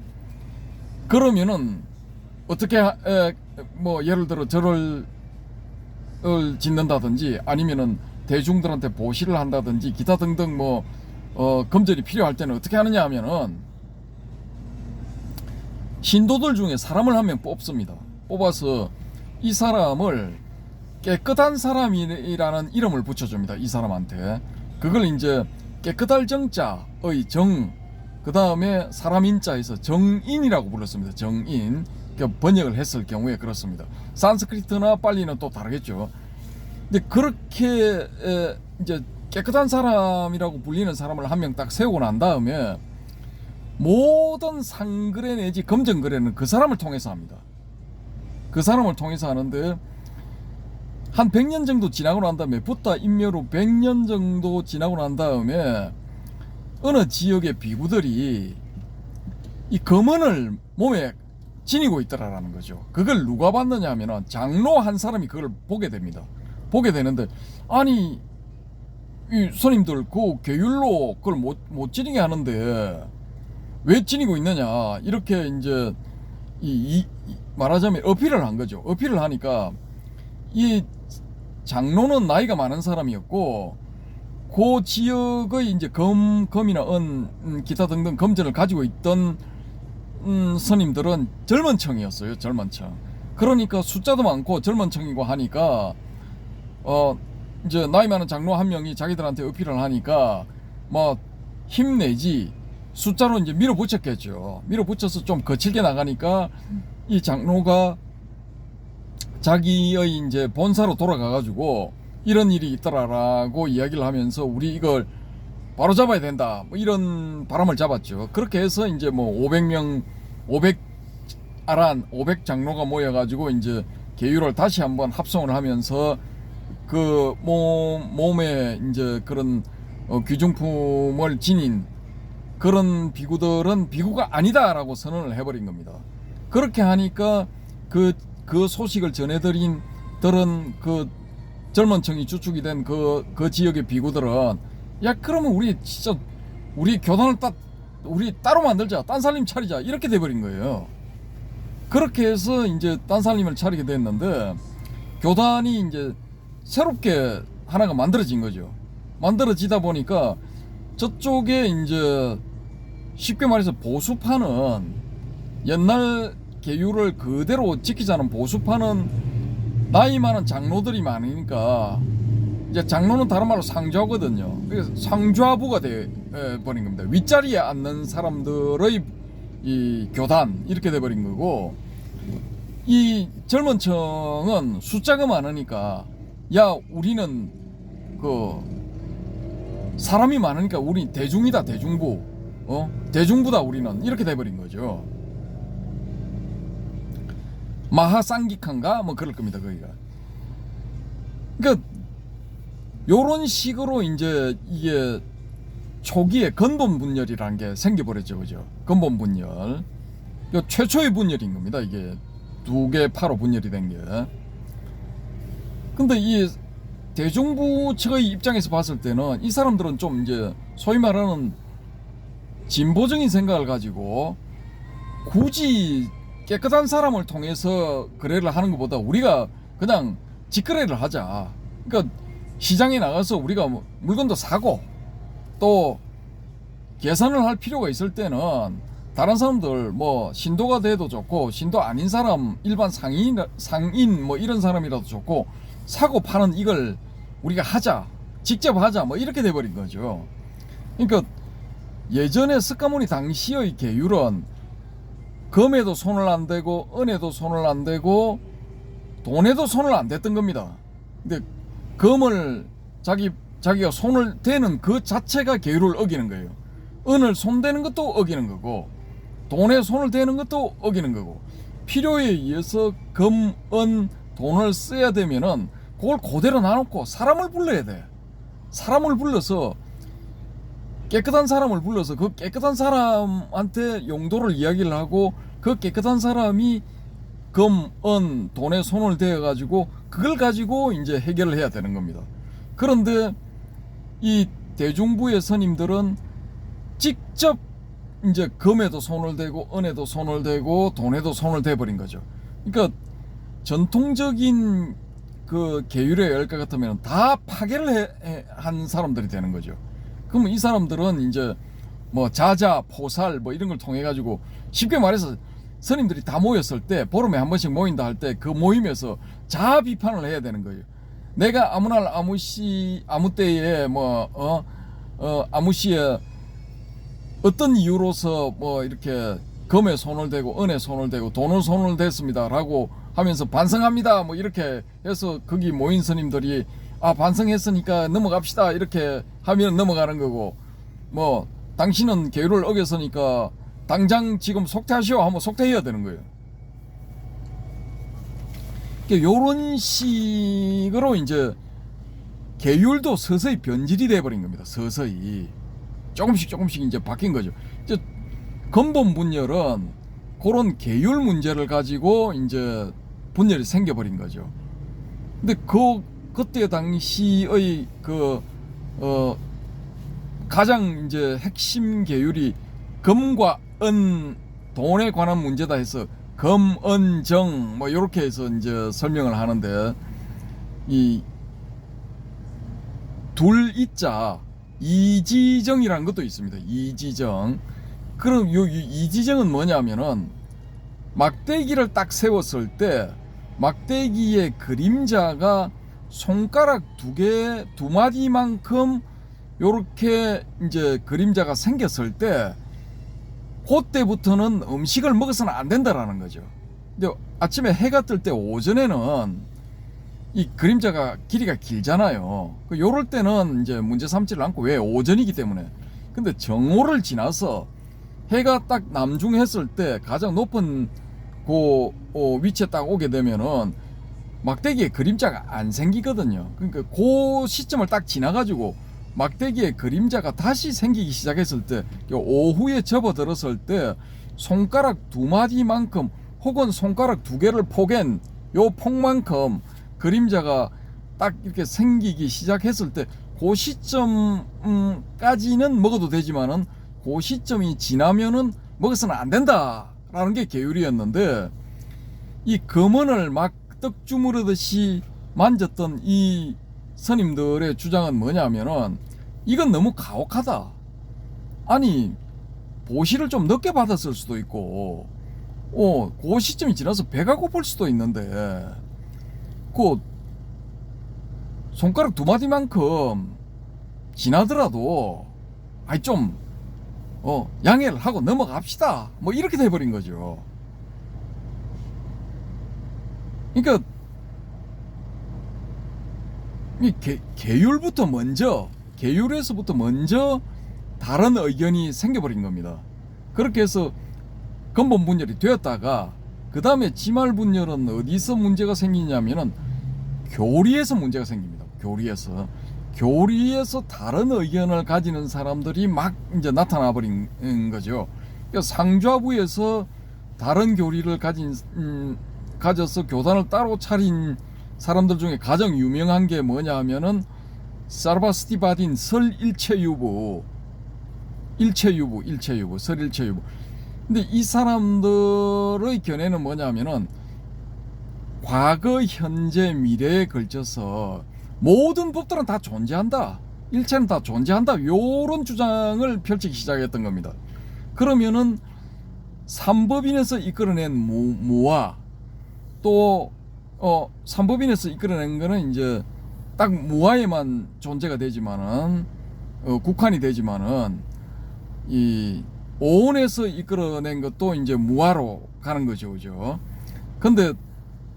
그러면은 어떻게 뭐 예를 들어 절을 짓는다든지 아니면은 대중들한테 보시를 한다든지 기타 등등 뭐 금절이 필요할 때는 어떻게 하느냐 하면은 신도들 중에 사람을 한 명 뽑습니다. 뽑아서 이 사람을 깨끗한 사람이라는 이름을 붙여줍니다. 이 사람한테. 그걸 이제 깨끗할 정자의 정, 그 다음에 사람인자에서 정인이라고 불렀습니다. 정인. 그러니까 번역을 했을 경우에 그렇습니다. 산스크리트나 빨리는 또 다르겠죠. 근데 그렇게 이제 깨끗한 사람이라고 불리는 사람을 한 명 딱 세우고 난 다음에 모든 상거래 내지 검정거래는 그 사람을 통해서 합니다. 그 사람을 통해서 하는데, 한 100년 정도 지나고 난 다음에, 붓다 인멸 후 100년 정도 지나고 난 다음에 어느 지역의 비구들이 이 금은을 몸에 지니고 있더라라는 거죠. 그걸 누가 봤느냐 하면 장로 한 사람이 그걸 보게 됩니다. 보게 되는데, 아니 이 스님들 그 계율로 그걸 못 지니게 하는데 왜 지니고 있느냐, 이렇게 이제 말하자면 어필을 한 거죠. 어필을 하니까 이 장로는 나이가 많은 사람이었고, 그 지역의 이제 금이나 은, 기타 등등 금전을 가지고 있던 스님들은 젊은 층이었어요. 젊은 층. 그러니까 숫자도 많고 젊은 층이고 하니까 이제 나이 많은 장로 한 명이 자기들한테 어필을 하니까 뭐 힘내지 숫자로 이제 밀어붙였겠죠. 밀어붙여서 좀 거칠게 나가니까 이 장로가 자기의 이제 본사로 돌아가가지고 이런 일이 있더라라고 이야기를 하면서 우리 이걸 바로 잡아야 된다, 뭐 이런 바람을 잡았죠. 그렇게 해서 이제 뭐 500명, 500 장로가 모여가지고 이제 계율을 다시 한번 합성을 하면서 그 몸에 이제 그런 귀중품을 지닌 그런 비구들은 비구가 아니다라고 선언을 해버린 겁니다. 그렇게 하니까 그 소식을 전해드린 그 젊은 층이 주축이 된 그 지역의 비구들은 야, 그러면 우리 진짜 우리 교단을 우리 따로 만들자, 딴살림 차리자, 이렇게 돼버린 거예요. 그렇게 해서 이제 딴살림을 차리게 됐는데 교단이 이제 새롭게 하나가 만들어진 거죠. 만들어지다 보니까 저쪽에 이제 쉽게 말해서 보수파는 옛날 계율을 그대로 지키자는 보수파는 나이 많은 장로들이 많으니까 이제 장로는 다른 말로 상좌거든요. 그래서 상좌부가 돼 버린 겁니다. 윗자리에 앉는 사람들의 이 교단, 이렇게 돼 버린 거고, 이 젊은 층은 숫자가 많으니까 야, 우리는 그 사람이 많으니까 우리 대중이다, 대중부, 대중부다 우리는, 이렇게 돼 버린 거죠. 마하쌍기칸가 뭐 그럴 겁니다, 거기가. 그러니까 요런 식으로 이제 이게 초기에 근본 분열이라는 게 생겨버렸죠, 그죠? 근본 분열. 이 최초의 분열인 겁니다, 이게. 두 개 파로 분열이 된 게. 근데 이 대중부 측의 입장에서 봤을 때는 이 사람들은 좀 이제 소위 말하는 진보적인 생각을 가지고 굳이 깨끗한 사람을 통해서 거래를 하는 것보다 우리가 그냥 직거래를 하자. 그러니까 시장에 나가서 우리가 물건도 사고 또 계산을 할 필요가 있을 때는 다른 사람들 뭐 신도가 돼도 좋고 신도 아닌 사람 일반 상인 뭐 이런 사람이라도 좋고 사고 파는 이걸 우리가 하자, 직접 하자, 뭐 이렇게 돼버린 거죠. 그러니까 예전에 석가모니 당시의 계율은 금에도 손을 안 대고 은에도 손을 안 대고 돈에도 손을 안 댔던 겁니다. 근데 금을 자기가 손을 대는 그 자체가 계율을 어기는 거예요. 은을 손대는 것도 어기는 거고 돈에 손을 대는 것도 어기는 거고, 필요에 의해서 금, 은, 돈을 써야 되면은 그걸 그대로 놔놓고 사람을 불러야 돼. 사람을 불러서 깨끗한 사람을 불러서 그 깨끗한 사람한테 용도를 이야기를 하고 그 깨끗한 사람이 금, 은, 돈에 손을 대어가지고 그걸 가지고 이제 해결을 해야 되는 겁니다. 그런데 이 대중부의 스님들은 직접 이제 금에도 손을 대고 은에도 손을 대고 돈에도 손을 대버린 거죠. 그러니까 전통적인 그 계율의 열가 같으면 다 파괴를 한 사람들이 되는 거죠. 그러면 이 사람들은 이제 뭐 자자, 포살 뭐 이런 걸 통해 가지고 쉽게 말해서 스님들이 다 모였을 때 보름에 한 번씩 모인다 할 때 그 모임에서 자아 비판을 해야 되는 거예요. 내가 아무 날 아무 때에 아무 시에 어떤 이유로서 뭐 이렇게 금에 손을 대고 은에 손을 대고 돈에 손을 댔습니다라고 하면서 반성합니다 뭐 이렇게 해서 거기 모인 스님들이 반성했으니까 넘어갑시다 이렇게 하면 넘어가는 거고, 뭐 당신은 계율을 어겼으니까 당장 지금 속퇴하시오 하면 속퇴해야 되는 거예요. 요런 식으로 이제 계율도 서서히 변질이 돼버린 겁니다. 서서히 조금씩 이제 바뀐 거죠. 이제 근본 분열은 그런 계율 문제를 가지고 이제 분열이 생겨버린 거죠. 근데 그때 당시의 가장 이제 핵심 계율이 금과 은, 돈에 관한 문제다 해서 금, 은, 정 뭐 이렇게 해서 이제 설명을 하는데, 이 둘 이자 이지정이라는 것도 있습니다. 이지정. 그럼 요 이지정은 뭐냐면은 막대기를 딱 세웠을 때 막대기의 그림자가 손가락 두 마디만큼 요렇게 이제 그림자가 생겼을 때 그때부터는 음식을 먹어서는 안 된다라는 거죠. 근데 아침에 해가 뜰 때 오전에는 이 그림자가 길이가 길잖아요. 요럴 때는 이제 문제 삼지를 않고, 왜? 오전이기 때문에. 근데 정오를 지나서 해가 딱 남중했을 때 가장 높은 그 위치에 딱 오게 되면은 막대기에 그림자가 안 생기거든요. 그러니까 그 시점을 딱 지나가지고 막대기에 그림자가 다시 생기기 시작했을 때, 오후에 접어들었을 때 손가락 2마디만큼 혹은 손가락 2개를 포갠 요 폭만큼 그림자가 딱 이렇게 생기기 시작했을 때, 그 시점까지는 먹어도 되지만은 그 시점이 지나면은 먹어서는 안 된다라는 게 계율이었는데, 이 검언을 막 떡주무르듯이 만졌던 이 스님들의 주장은 뭐냐면은, 이건 너무 가혹하다. 아니, 보시를 좀 늦게 받았을 수도 있고, 그 시점이 지나서 배가 고플 수도 있는데, 그 손가락 2마디만큼 지나더라도 아이 좀 양해를 하고 넘어갑시다, 뭐 이렇게 돼버린 거죠. 그러니까 이 계율부터 먼저, 계율에서부터 먼저 다른 의견이 생겨버린 겁니다. 그렇게 해서 근본 분열이 되었다가, 그 다음에 지말 분열은 어디서 문제가 생기냐면은 교리에서 문제가 생깁니다. 교리에서 다른 의견을 가지는 사람들이 막 이제 나타나 버린 거죠. 그러니까 상좌부에서 다른 교리를 가져서 교단을 따로 차린 사람들 중에 가장 유명한 게 뭐냐 하면은 사르바스티바딘 설일체유부. 근데 이 사람들의 견해는 뭐냐면은 과거, 현재, 미래에 걸쳐서 모든 법들은 다 존재한다, 일체는 다 존재한다, 요런 주장을 펼치기 시작했던 겁니다. 그러면은 삼법인에서 이끌어낸 무와, 또 삼법인에서 이끌어낸 거는 이제 딱 무아에만 존재가 되지만은 국한이 되지만은, 이 오온에서 이끌어낸 것도 이제 무아로 가는 거죠, 그죠? 근데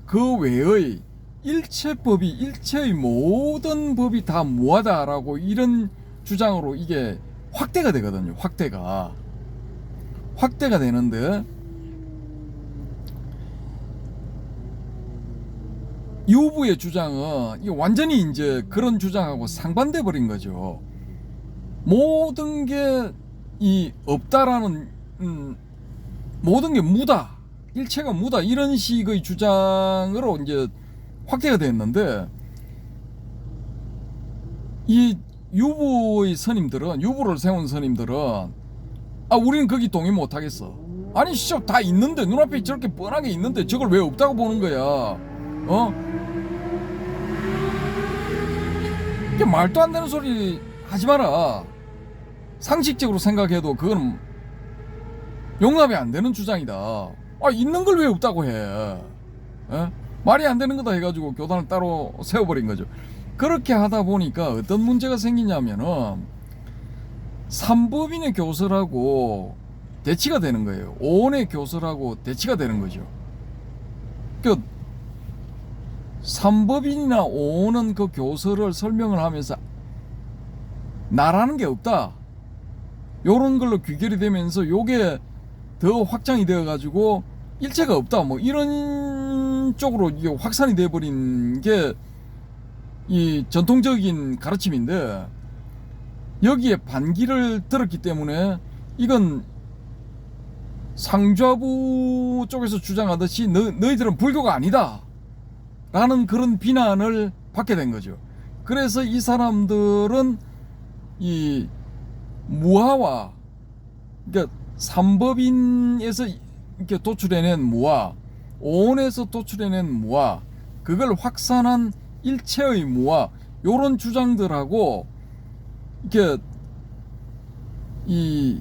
그 외의 일체법이, 일체의 모든 법이 다 무하다라고, 이런 주장으로 이게 확대가 되거든요. 확대가 되는데, 유부의 주장은 이게 완전히 이제 그런 주장하고 상반돼 버린 거죠. 모든 게 이 없다라는, 모든 게 무다, 일체가 무다, 이런 식의 주장으로 이제 확대가 됐는데, 이 유부의 스님들은, 유부를 세운 스님들은, 우리는 거기 동의 못 하겠어. 아니 진짜 다 있는데, 눈앞에 저렇게 뻔하게 있는데 저걸 왜 없다고 보는 거야? 이게 말도 안 되는 소리 하지 마라. 상식적으로 생각해도 그건 용납이 안 되는 주장이다. 있는 걸 왜 없다고 해? 말이 안 되는 거다 해가지고 교단을 따로 세워버린 거죠. 그렇게 하다 보니까 어떤 문제가 생기냐면은, 삼법인의 교설하고 대치가 되는 거예요. 오온의 교설하고 대치가 되는 거죠. 그 삼법인이나 오온은 그 교설을 설명을 하면서 나라는 게 없다, 요런 걸로 귀결이 되면서 요게 더 확장이 되어 가지고 일체가 없다, 뭐 이런 쪽으로 이게 확산이 돼 버린 게 이 전통적인 가르침인데, 여기에 반기를 들었기 때문에 이건 상좌부 쪽에서 주장하듯이 너희들은 불교가 아니다 라는 그런 비난을 받게 된 거죠. 그래서 이 사람들은 이 무아와, 그러니까 삼법인에서 이렇게 도출해낸 무아, 오온에서 도출해낸 무아, 그걸 확산한 일체의 무아, 요런 주장들하고 이렇게 이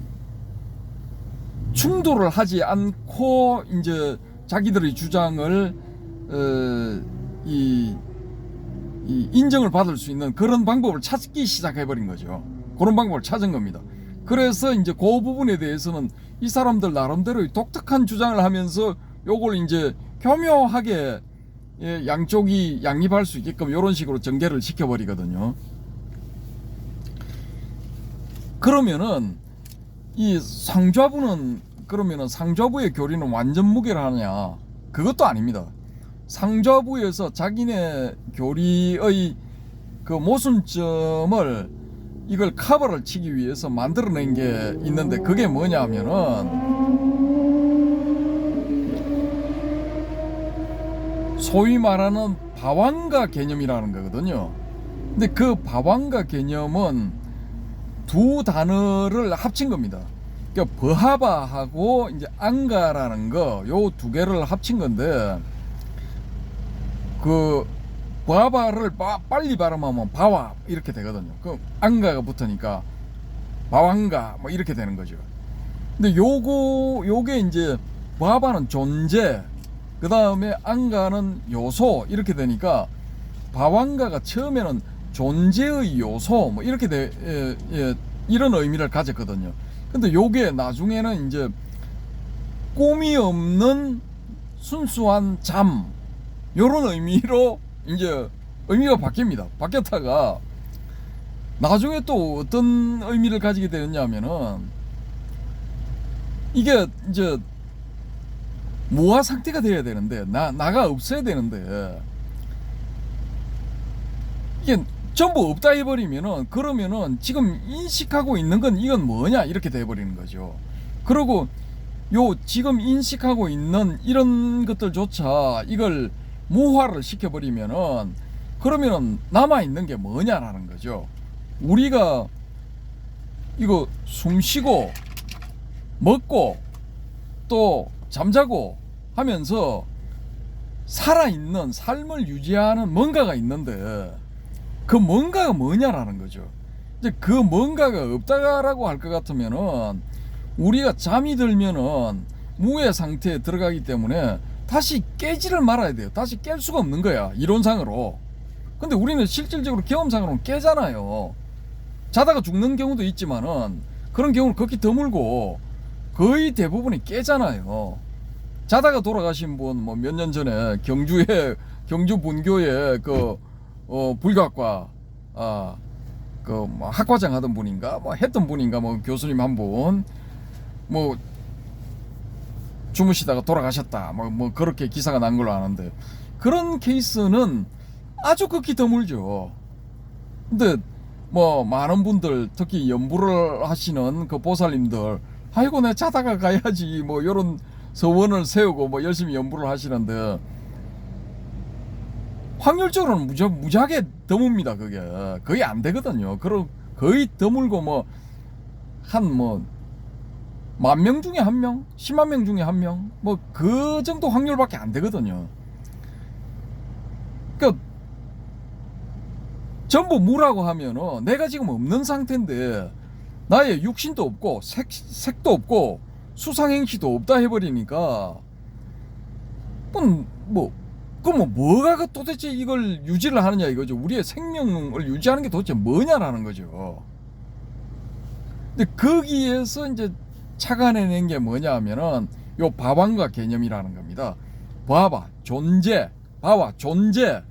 충돌을 하지 않고 이제 자기들의 주장을 인정을 받을 수 있는 그런 방법을 찾기 시작해버린 거죠. 그런 방법을 찾은 겁니다. 그래서 이제 그 부분에 대해서는 이 사람들 나름대로의 독특한 주장을 하면서 요걸 이제 교묘하게 예, 양쪽이 양립할 수 있게끔 이런 식으로 전개를 시켜버리거든요. 그러면은 이 상좌부는 그러면은 상좌부의 교리는 완전 무결하냐? 그것도 아닙니다. 상좌부에서 자기네 교리의 그 모순점을 이걸 커버를 치기 위해서 만들어낸 게 있는데 그게 뭐냐면은 소위 말하는 바왕가 개념이라는 거거든요. 근데 그 바왕가 개념은 두 단어를 합친 겁니다. 그러니까 버하바하고 이제 앙가라는 거 요 두 개를 합친 건데 그 버하바를 빨리 발음하면 바와 이렇게 되거든요. 그 앙가가 붙으니까 바왕가 뭐 이렇게 되는 거죠. 근데 요게 이제 버하바는 존재, 그 다음에 앙가는 요소 이렇게 되니까 바왕가가 처음에는 존재의 요소 뭐 이렇게 이런 의미를 가졌거든요. 근데 요게 나중에는 이제 꿈이 없는 순수한 잠 요런 의미로 이제 의미가 바뀝니다. 바뀌었다가 나중에 또 어떤 의미를 가지게 되느냐면은 이게 이제 무아 상태가 돼야 되는데 나가 없어야 되는데 이게 전부 없다 해버리면은 그러면은 지금 인식하고 있는 건 이건 뭐냐 이렇게 돼버리는 거죠. 그리고 요 지금 인식하고 있는 이런 것들조차 이걸 무화를 시켜버리면은 그러면은 남아있는 게 뭐냐라는 거죠. 우리가 이거 숨쉬고 먹고 또 잠자고 하면서 살아있는 삶을 유지하는 뭔가가 있는데 그 뭔가가 뭐냐라는 거죠. 이제 그 뭔가가 없다라고 할 것 같으면은 우리가 잠이 들면은 무의 상태에 들어가기 때문에 다시 깨지를 말아야 돼요. 다시 깰 수가 없는 거야, 이론상으로. 근데 우리는 실질적으로 경험상으로는 깨잖아요. 자다가 죽는 경우도 있지만은 그런 경우는 극히 드물고 거의 대부분이 깨잖아요. 자다가 돌아가신 분 뭐 몇 년 전에 경주 분교에 불교학과 뭐 학과장 하던 분인가 뭐 했던 분인가 뭐 교수님 한 분 뭐 주무시다가 돌아가셨다 뭐 그렇게 기사가 난 걸로 아는데 그런 케이스는 아주 극히 드물죠. 근데 뭐 많은 분들 특히 연부를 하시는 그 보살님들 아이고 내 자다가 가야지 뭐 이런 서원을 세우고 뭐 열심히 연부를 하시는데 확률적으로는 무지하게 드뭅니다. 그게 거의 안 되거든요. 거의 드물고 뭐 한 뭐 10,000명 중에 1명, 10만 명 중에 1명 뭐 그 정도 확률밖에 안 되거든요. 그러니까 전부 무라고 하면은 내가 지금 없는 상태인데 나의 육신도 없고 색도 없고 수상행시도 없다 해버리니까 그럼 뭐가 도대체 이걸 유지를 하느냐 이거죠. 우리의 생명을 유지하는 게 도대체 뭐냐라는 거죠. 근데 거기에서 이제 착안해낸 게 뭐냐 하면은 요 바왕가 개념이라는 겁니다. 봐봐, 존재, 봐봐, 존재,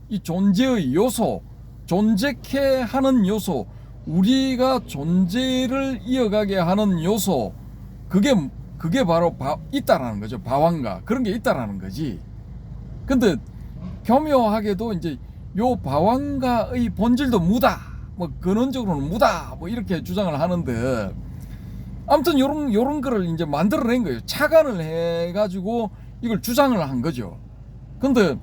이 존재의 요소, 존재케 하는 요소, 우리가 존재를 이어가게 하는 요소, 그게 바로 있다라는 거죠. 바왕가 그런 게 있다라는 거지. 근데 교묘하게도 이제 요 바왕가의 본질도 무다, 뭐 근원적으로는 무다, 뭐 이렇게 주장을 하는데 아무튼 요런 거를 이제 만들어낸 거예요. 착안을 해가지고 이걸 주장을 한 거죠. 근데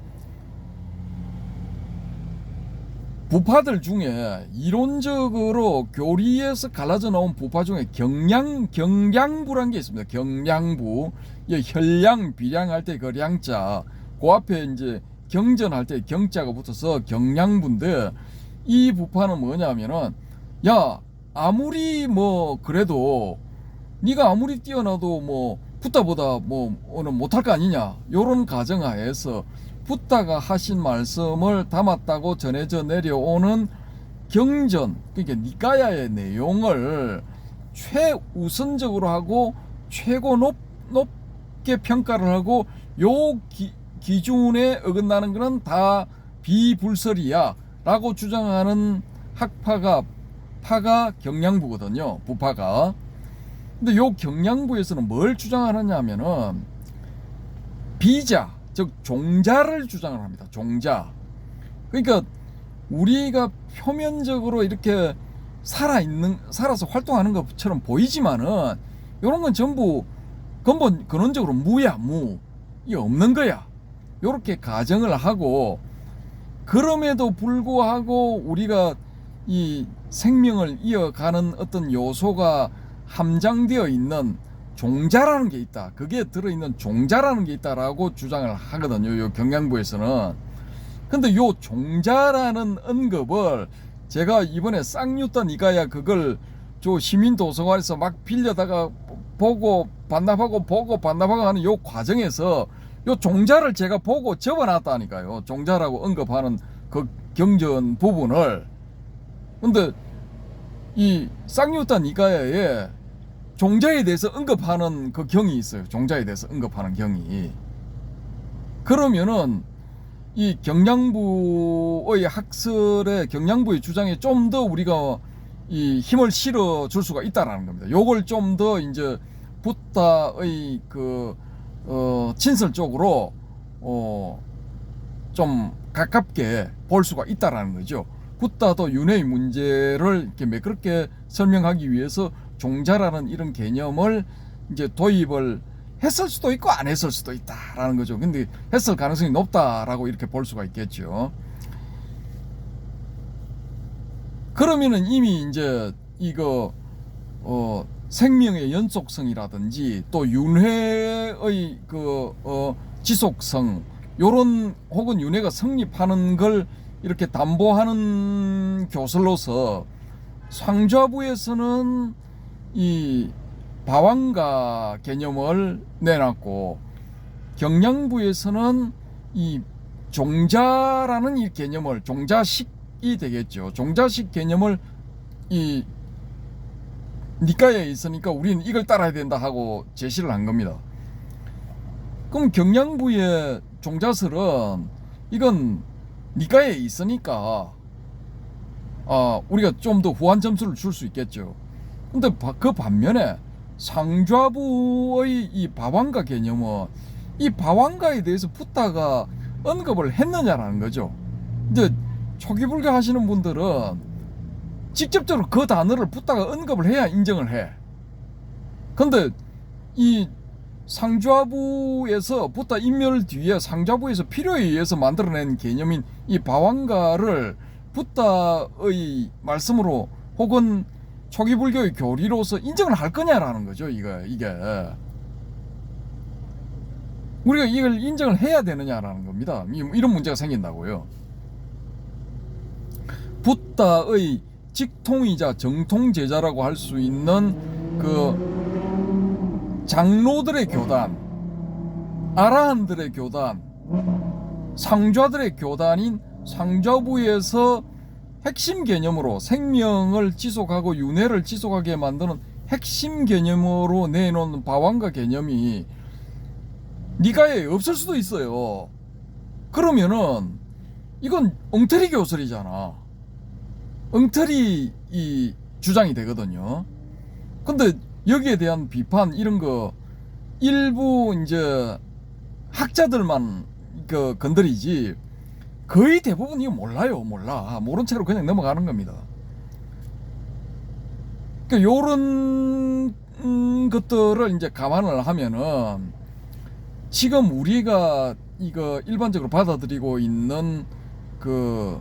부파들 중에 이론적으로 교리에서 갈라져 나온 부파 중에 경량부란 게 있습니다. 경량부, 혈량, 비량할 때 그 량자, 그 앞에 이제 경전할 때 경자가 붙어서 경량부인데 이 부파는 뭐냐면은 야 아무리 뭐 그래도 네가 아무리 뛰어나도 뭐 붓다보다 뭐 오늘 못할 거 아니냐 요런 가정하에서 붓다가 하신 말씀을 담았다고 전해져 내려오는 경전 그러니까 니까야의 내용을 최우선적으로 하고 최고 높게 평가를 하고 요 기준에 어긋나는 거는 다 비불설이야 라고 주장하는 파가 경량부거든요. 부파가. 근데 요 경량부에서는 뭘 주장하느냐 하면은 비자, 즉 종자를 주장을 합니다. 종자. 그러니까 우리가 표면적으로 이렇게 살아서 활동하는 것처럼 보이지만은 요런 건 전부 근원적으로 무야, 이게 없는 거야. 요렇게 가정을 하고, 그럼에도 불구하고 우리가 이 생명을 이어가는 어떤 요소가 함장되어 있는 종자라는 게 있다. 그게 들어있는 종자라는 게 있다라고 주장을 하거든요. 요 경량부에서는. 근데 요 종자라는 언급을 제가 이번에 쌍뉴턴 니가야 그걸 저 시민도서관에서 막 빌려다가 보고 반납하고 보고 반납하고 하는 요 과정에서 요 종자를 제가 보고 접어놨다니까요. 종자라고 언급하는 그 경전 부분을. 근데 이 쌍뉴턴 니가야에 종자에 대해서 언급하는 그 경이 있어요. 종자에 대해서 언급하는 경이. 그러면은 이 경량부의 학설에, 경량부의 주장에 좀 더 우리가 이 힘을 실어 줄 수가 있다라는 겁니다. 요걸 좀 더 이제 붓다의 친설 쪽으로 좀 가깝게 볼 수가 있다라는 거죠. 붓다도 윤회의 문제를 이렇게 매끄럽게 설명하기 위해서 종자라는 이런 개념을 이제 도입을 했을 수도 있고 안 했을 수도 있다라는 거죠. 근데 했을 가능성이 높다라고 이렇게 볼 수가 있겠죠. 그러면은 이미 이제 이거 생명의 연속성이라든지 또 윤회의 지속성, 요런 혹은 윤회가 성립하는 걸 이렇게 담보하는 교설로서 상좌부에서는 이 바왕가 개념을 내놨고, 경량부에서는 이 종자라는 이 개념을, 종자식이 되겠죠. 종자식 개념을 이 니까야에 있으니까 우리는 이걸 따라야 된다 하고 제시를 한 겁니다. 그럼 경량부의 종자설은 이건 니까야에 있으니까 우리가 좀 더 후한 점수를 줄 수 있겠죠. 근데 그 반면에 상좌부의 이 바왕가 개념은 이 바왕가에 대해서 붓다가 언급을 했느냐라는 거죠. 근데 초기불교 하시는 분들은 직접적으로 그 단어를 붓다가 언급을 해야 인정을 해. 근데 이 상좌부에서 붓다 인멸 뒤에 상좌부에서 필요에 의해서 만들어낸 개념인 이 바왕가를 붓다의 말씀으로 혹은 초기불교의 교리로서 인정을 할 거냐라는 거죠. 이게 우리가 이걸 인정을 해야 되느냐라는 겁니다. 이런 문제가 생긴다고요. 붓다의 직통이자 정통제자라고 할 수 있는 그 장로들의 교단, 아라한들의 교단, 상좌들의 교단인 상좌부에서 핵심 개념으로 생명을 지속하고 윤회를 지속하게 만드는 핵심 개념으로 내놓은 바왕가 개념이 니가야에 없을 수도 있어요. 그러면은 이건 엉터리 교설이잖아. 엉터리 이 주장이 되거든요. 근데 여기에 대한 비판 이런 거 일부 이제 학자들만 건드리지 거의 대부분 이거 몰라요. 모른 채로 그냥 넘어가는 겁니다. 그러니까 요런 것들을 이제 감안을 하면은 지금 우리가 이거 일반적으로 받아들이고 있는 그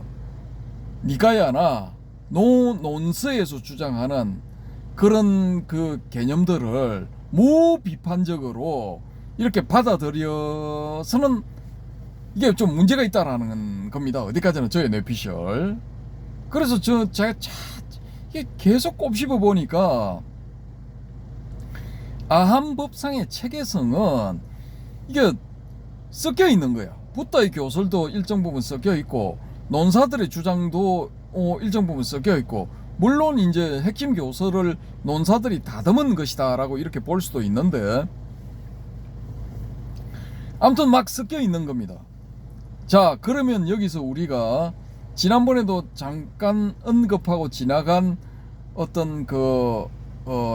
니가야나 논서에서 주장하는 그런 그 개념들을 무비판적으로 이렇게 받아들여서는 이게 좀 문제가 있다라는 겁니다. 어디까지는 저의 뇌피셜. 그래서 제가 이게 계속 꼽씹어 보니까 아함법상의 체계성은 이게 섞여 있는 거야. 붓다의 교설도 일정 부분 섞여 있고 논사들의 주장도 일정 부분 섞여 있고, 물론 이제 핵심 교설을 논사들이 다듬은 것이다라고 이렇게 볼 수도 있는데, 아무튼 막 섞여 있는 겁니다. 자, 그러면 여기서 우리가 지난번에도 잠깐 언급하고 지나간 어떤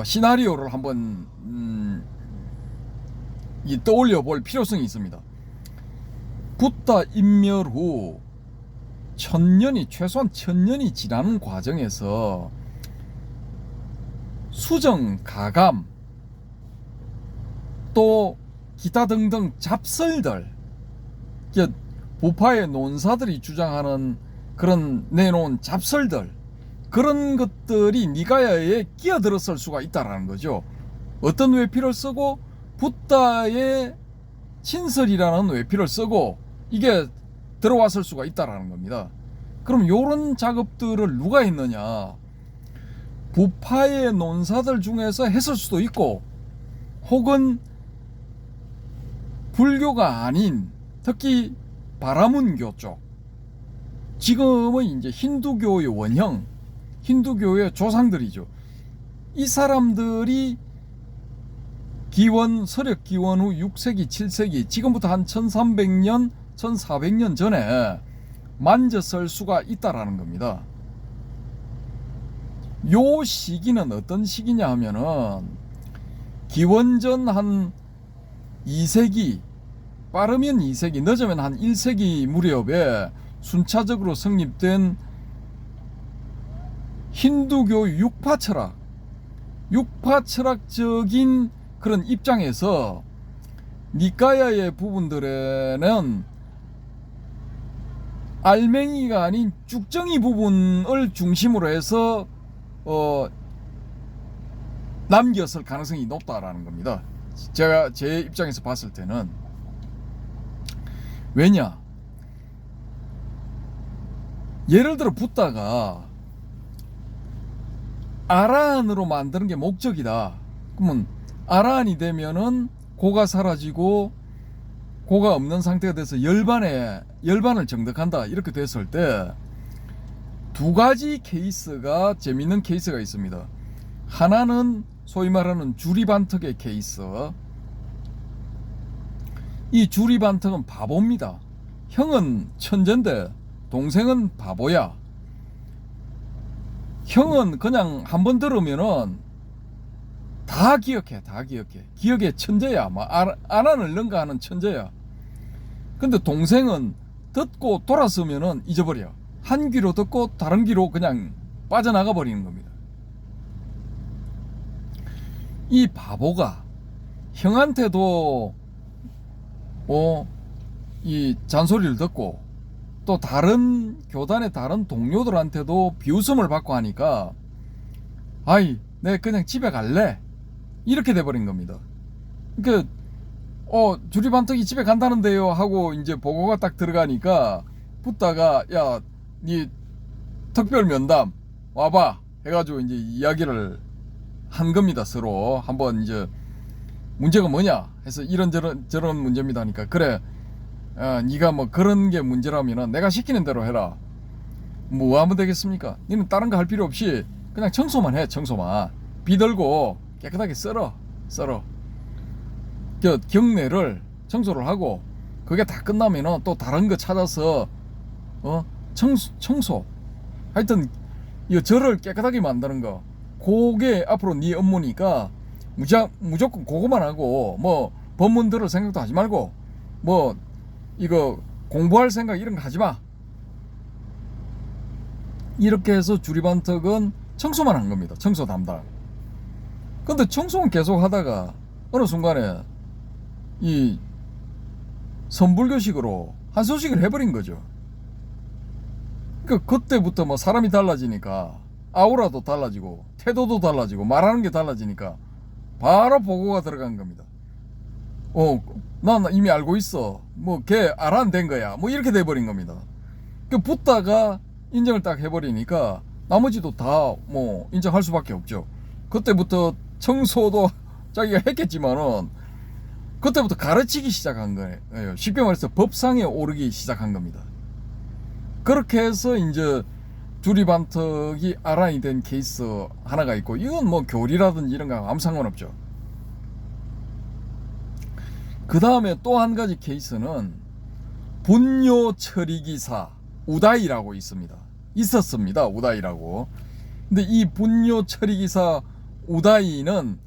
시나리오를 한번 떠올려 볼 필요성이 있습니다. 붓다 인멸 후 최소한 1000년이 지나는 과정에서 수정, 가감, 또 기타 등등 잡설들, 부파의 논사들이 주장하는 그런 내놓은 잡설들, 그런 것들이 니가야에 끼어들었을 수가 있다라는 거죠. 어떤 외피를 쓰고 붓다의 친설이라는 외피를 쓰고 이게 들어왔을 수가 있다라는 겁니다. 그럼 요런 작업들을 누가 했느냐? 부파의 논사들 중에서 했을 수도 있고, 혹은 불교가 아닌 특히 바라문교 쪽, 지금은 이제 힌두교의 원형, 힌두교의 조상들이죠. 이 사람들이 서력 기원 후 6세기, 7세기, 지금부터 한 1300년, 1400년 전에 만졌을 수가 있다라는 겁니다. 요 시기는 어떤 시기냐 하면은 기원전 한 2세기, 빠르면 2세기, 늦으면 한 1세기 무렵에 순차적으로 성립된 힌두교 육파 철학적인 그런 입장에서 니까야의 부분들에는 알맹이가 아닌 쭉정이 부분을 중심으로 해서 남겼을 가능성이 높다라는 겁니다. 제가 제 입장에서 봤을 때는. 왜냐? 예를 들어 붓다가 아라한으로 만드는 게 목적이다. 그러면 아라한이 되면은 고가 사라지고 고가 없는 상태가 돼서 열반을 정득한다. 이렇게 됐을 때 두 가지 케이스가, 재밌는 케이스가 있습니다. 하나는 소위 말하는 주리반특의 케이스. 이 주리반특은 바보입니다. 형은 천재인데 동생은 바보야. 형은 그냥 한번 들으면은 다 기억해. 기억의 천재야. 안하는 능가하는 천재야. 근데 동생은 듣고 돌았으면은 잊어버려. 한 귀로 듣고 다른 귀로 그냥 빠져나가 버리는 겁니다. 이 바보가 형한테도 이 잔소리를 듣고 또 다른 교단의 다른 동료들한테도 비웃음을 받고 하니까 아이, 내가 그냥 집에 갈래, 이렇게 돼버린 겁니다. 그러니까 주리반특이 집에 간다는데요 하고 이제 보고가 딱 들어가니까 붓다가 야, 니 특별 면담 와봐 해가지고 이제 이야기를 한 겁니다. 서로 한번 이제 문제가 뭐냐 해서 이런저런 문제입니다 하니까, 그래, 니가 뭐 그런 게 문제라면은 내가 시키는 대로 해라. 뭐 하면 되겠습니까? 니는 다른 거 할 필요 없이 그냥 청소만 해. 청소만 비들고 깨끗하게 썰어. 경내를 청소를 하고 그게 다 끝나면은 또 다른 거 찾아서 청소 하여튼 이 절을 깨끗하게 만드는 거, 그게 앞으로 네 업무니까 무조건 그거만 하고 뭐 법문 들을 생각도 하지 말고 뭐 이거 공부할 생각 이런 거 하지 마. 이렇게 해서 주리반특은 청소만 한 겁니다. 청소 담당. 근데 청소는 계속 하다가 어느 순간에 이 선불교식으로 한소식을 해버린 거죠. 그때부터 뭐 사람이 달라지니까 아우라도 달라지고 태도도 달라지고 말하는 게 달라지니까 바로 보고가 들어간 겁니다. 난 이미 알고 있어. 뭐 걔 알아낸 거야. 뭐 이렇게 돼버린 겁니다. 붓다가 인정을 딱 해버리니까 나머지도 다 뭐 인정할 수밖에 없죠. 그때부터 청소도 자기가 했겠지만은 그때부터 가르치기 시작한 거예요. 쉽게 말해서 법상에 오르기 시작한 겁니다. 그렇게 해서 이제 주리반특이 아란이 된 케이스 하나가 있고, 이건 뭐 교리라든지 이런 거 아무 상관없죠. 그 다음에 또 한 가지 케이스는 분뇨 처리기사 우다이라고 있었습니다. 우다이라고. 근데 이 분뇨 처리기사 우다이는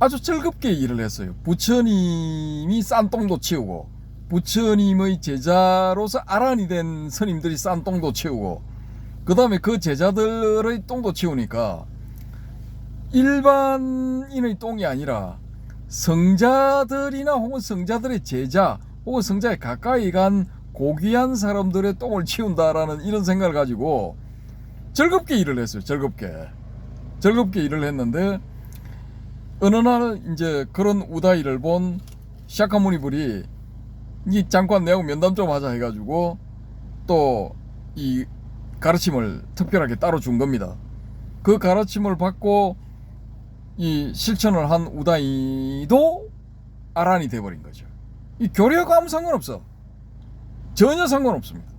아주 즐겁게 일을 했어요. 부처님이 싼 똥도 치우고, 부처님의 제자로서 아란이 된 스님들이 싼 똥도 치우고, 그 다음에 그 제자들의 똥도 치우니까 일반인의 똥이 아니라 성자들이나 혹은 성자들의 제자 혹은 성자에 가까이 간 고귀한 사람들의 똥을 치운다라는 이런 생각을 가지고 즐겁게 일을 했어요. 즐겁게 일을 했는데 어느 날 이제 그런 우다이를 본 샤카무니불이 이 잠깐 내하고 면담 좀 하자 해가지고 또 이 가르침을 특별하게 따로 준 겁니다. 그 가르침을 받고 이 실천을 한 우다이도 아란이 돼버린 거죠. 이 교리하고 아무 상관없어. 전혀 상관없습니다.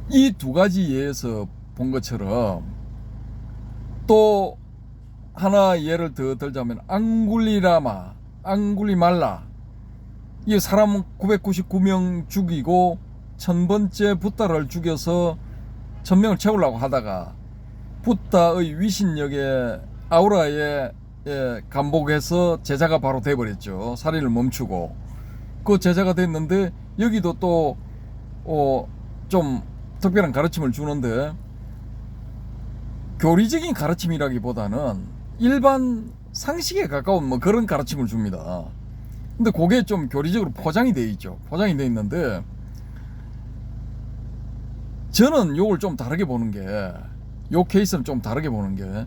이 두 가지 예에서 본 것처럼 또 하나 예를 더 들자면 앙굴리말라 이 사람 999명 죽이고 1000번째 붓다를 죽여서 1000명을 채우려고 하다가 붓다의 위신력에 아우라에 감복해서 제자가 바로 돼버렸죠. 살인을 멈추고 그 제자가 됐는데 여기도 또 좀 특별한 가르침을 주는데 교리적인 가르침이라기보다는 일반 상식에 가까운 뭐 그런 가르침을 줍니다. 근데 그게 좀 교리적으로 포장이 돼 있죠. 포장이 돼 있는데 저는 요걸 좀 다르게 보는 게, 요 케이스는 좀 다르게 보는 게,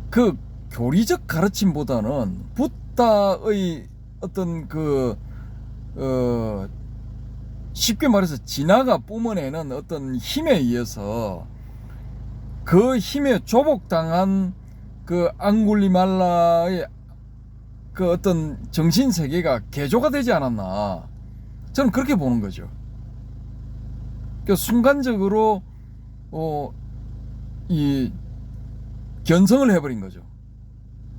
그 교리적 가르침보다는 붓다의 어떤 쉽게 말해서 진화가 뿜어내는 어떤 힘에 의해서 그 힘에 조복당한 그 앙굴리말라의 그 어떤 정신 세계가 개조가 되지 않았나, 저는 그렇게 보는 거죠. 그 순간적으로 이 견성을 해버린 거죠.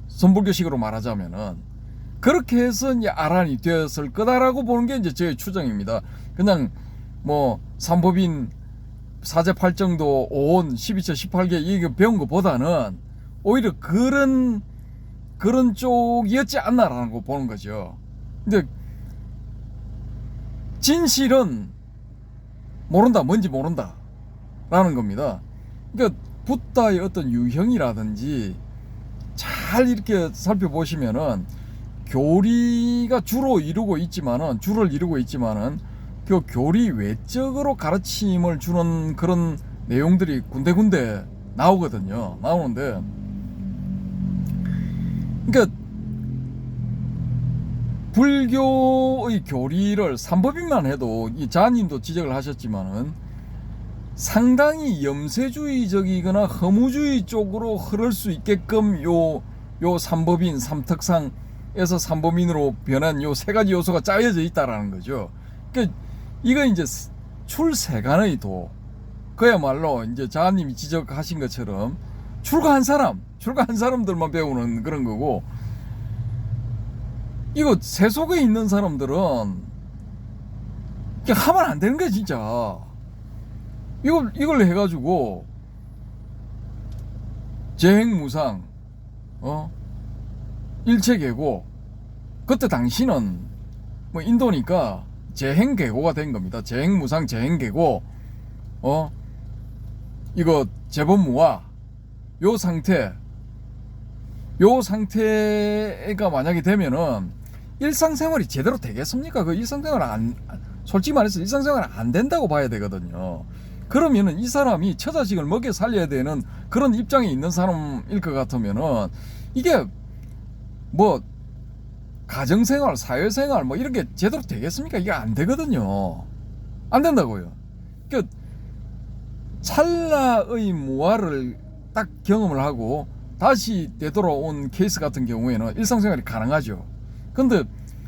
선불교식으로 말하자면은 그렇게 해서 이제 아란이 되었을 거다라고 보는 게 이제 저의 추정입니다. 그냥 뭐 삼법인 사제팔정도 5온 12처 18개 이거 배운 것보다는 오히려 그런 쪽이었지 않나라는 거 보는 거죠. 근데 진실은 모른다, 뭔지 모른다 라는 겁니다. 그러니까 붓다의 어떤 유형이라든지 잘 이렇게 살펴보시면은 교리가 줄을 이루고 있지만은 그 교리 외적으로 가르침을 주는 그런 내용들이 군데군데 나오거든요. 나오는데 그러니까 불교의 교리를 삼법인만 해도 이 자님도 지적을 하셨지만은 상당히 염세주의적이거나 허무주의 쪽으로 흐를 수 있게끔 요 삼법인 삼특상에서 삼법인으로 변한 요 세 가지 요소가 짜여져 있다라는 거죠. 그러니까 이거 이제 출세간의 도, 그야말로 이제 자님이 지적하신 것처럼 출가한 사람들만 배우는 그런 거고, 이거 세속에 있는 사람들은 그냥 하면 안 되는 거야 진짜. 이걸 해가지고 재행무상 일체계고, 그때 당시는 뭐 인도니까 재행계고가 된 겁니다. 재행무상 재행계고 이거 재범무화 요 상태가 만약에 되면은 일상생활이 제대로 되겠습니까? 그 솔직히 말해서 일상생활은 안 된다고 봐야 되거든요. 그러면은 이 사람이 처자식을 먹여 살려야 되는 그런 입장에 있는 사람일 것 같으면은 이게 뭐 가정생활, 사회생활 뭐 이런 게 제대로 되겠습니까? 이게 안 되거든요. 안 된다고요. 그러니까 찰나의 무아를 딱 경험을 하고 다시 되돌아온 케이스 같은 경우에는 일상생활이 가능하죠. 근데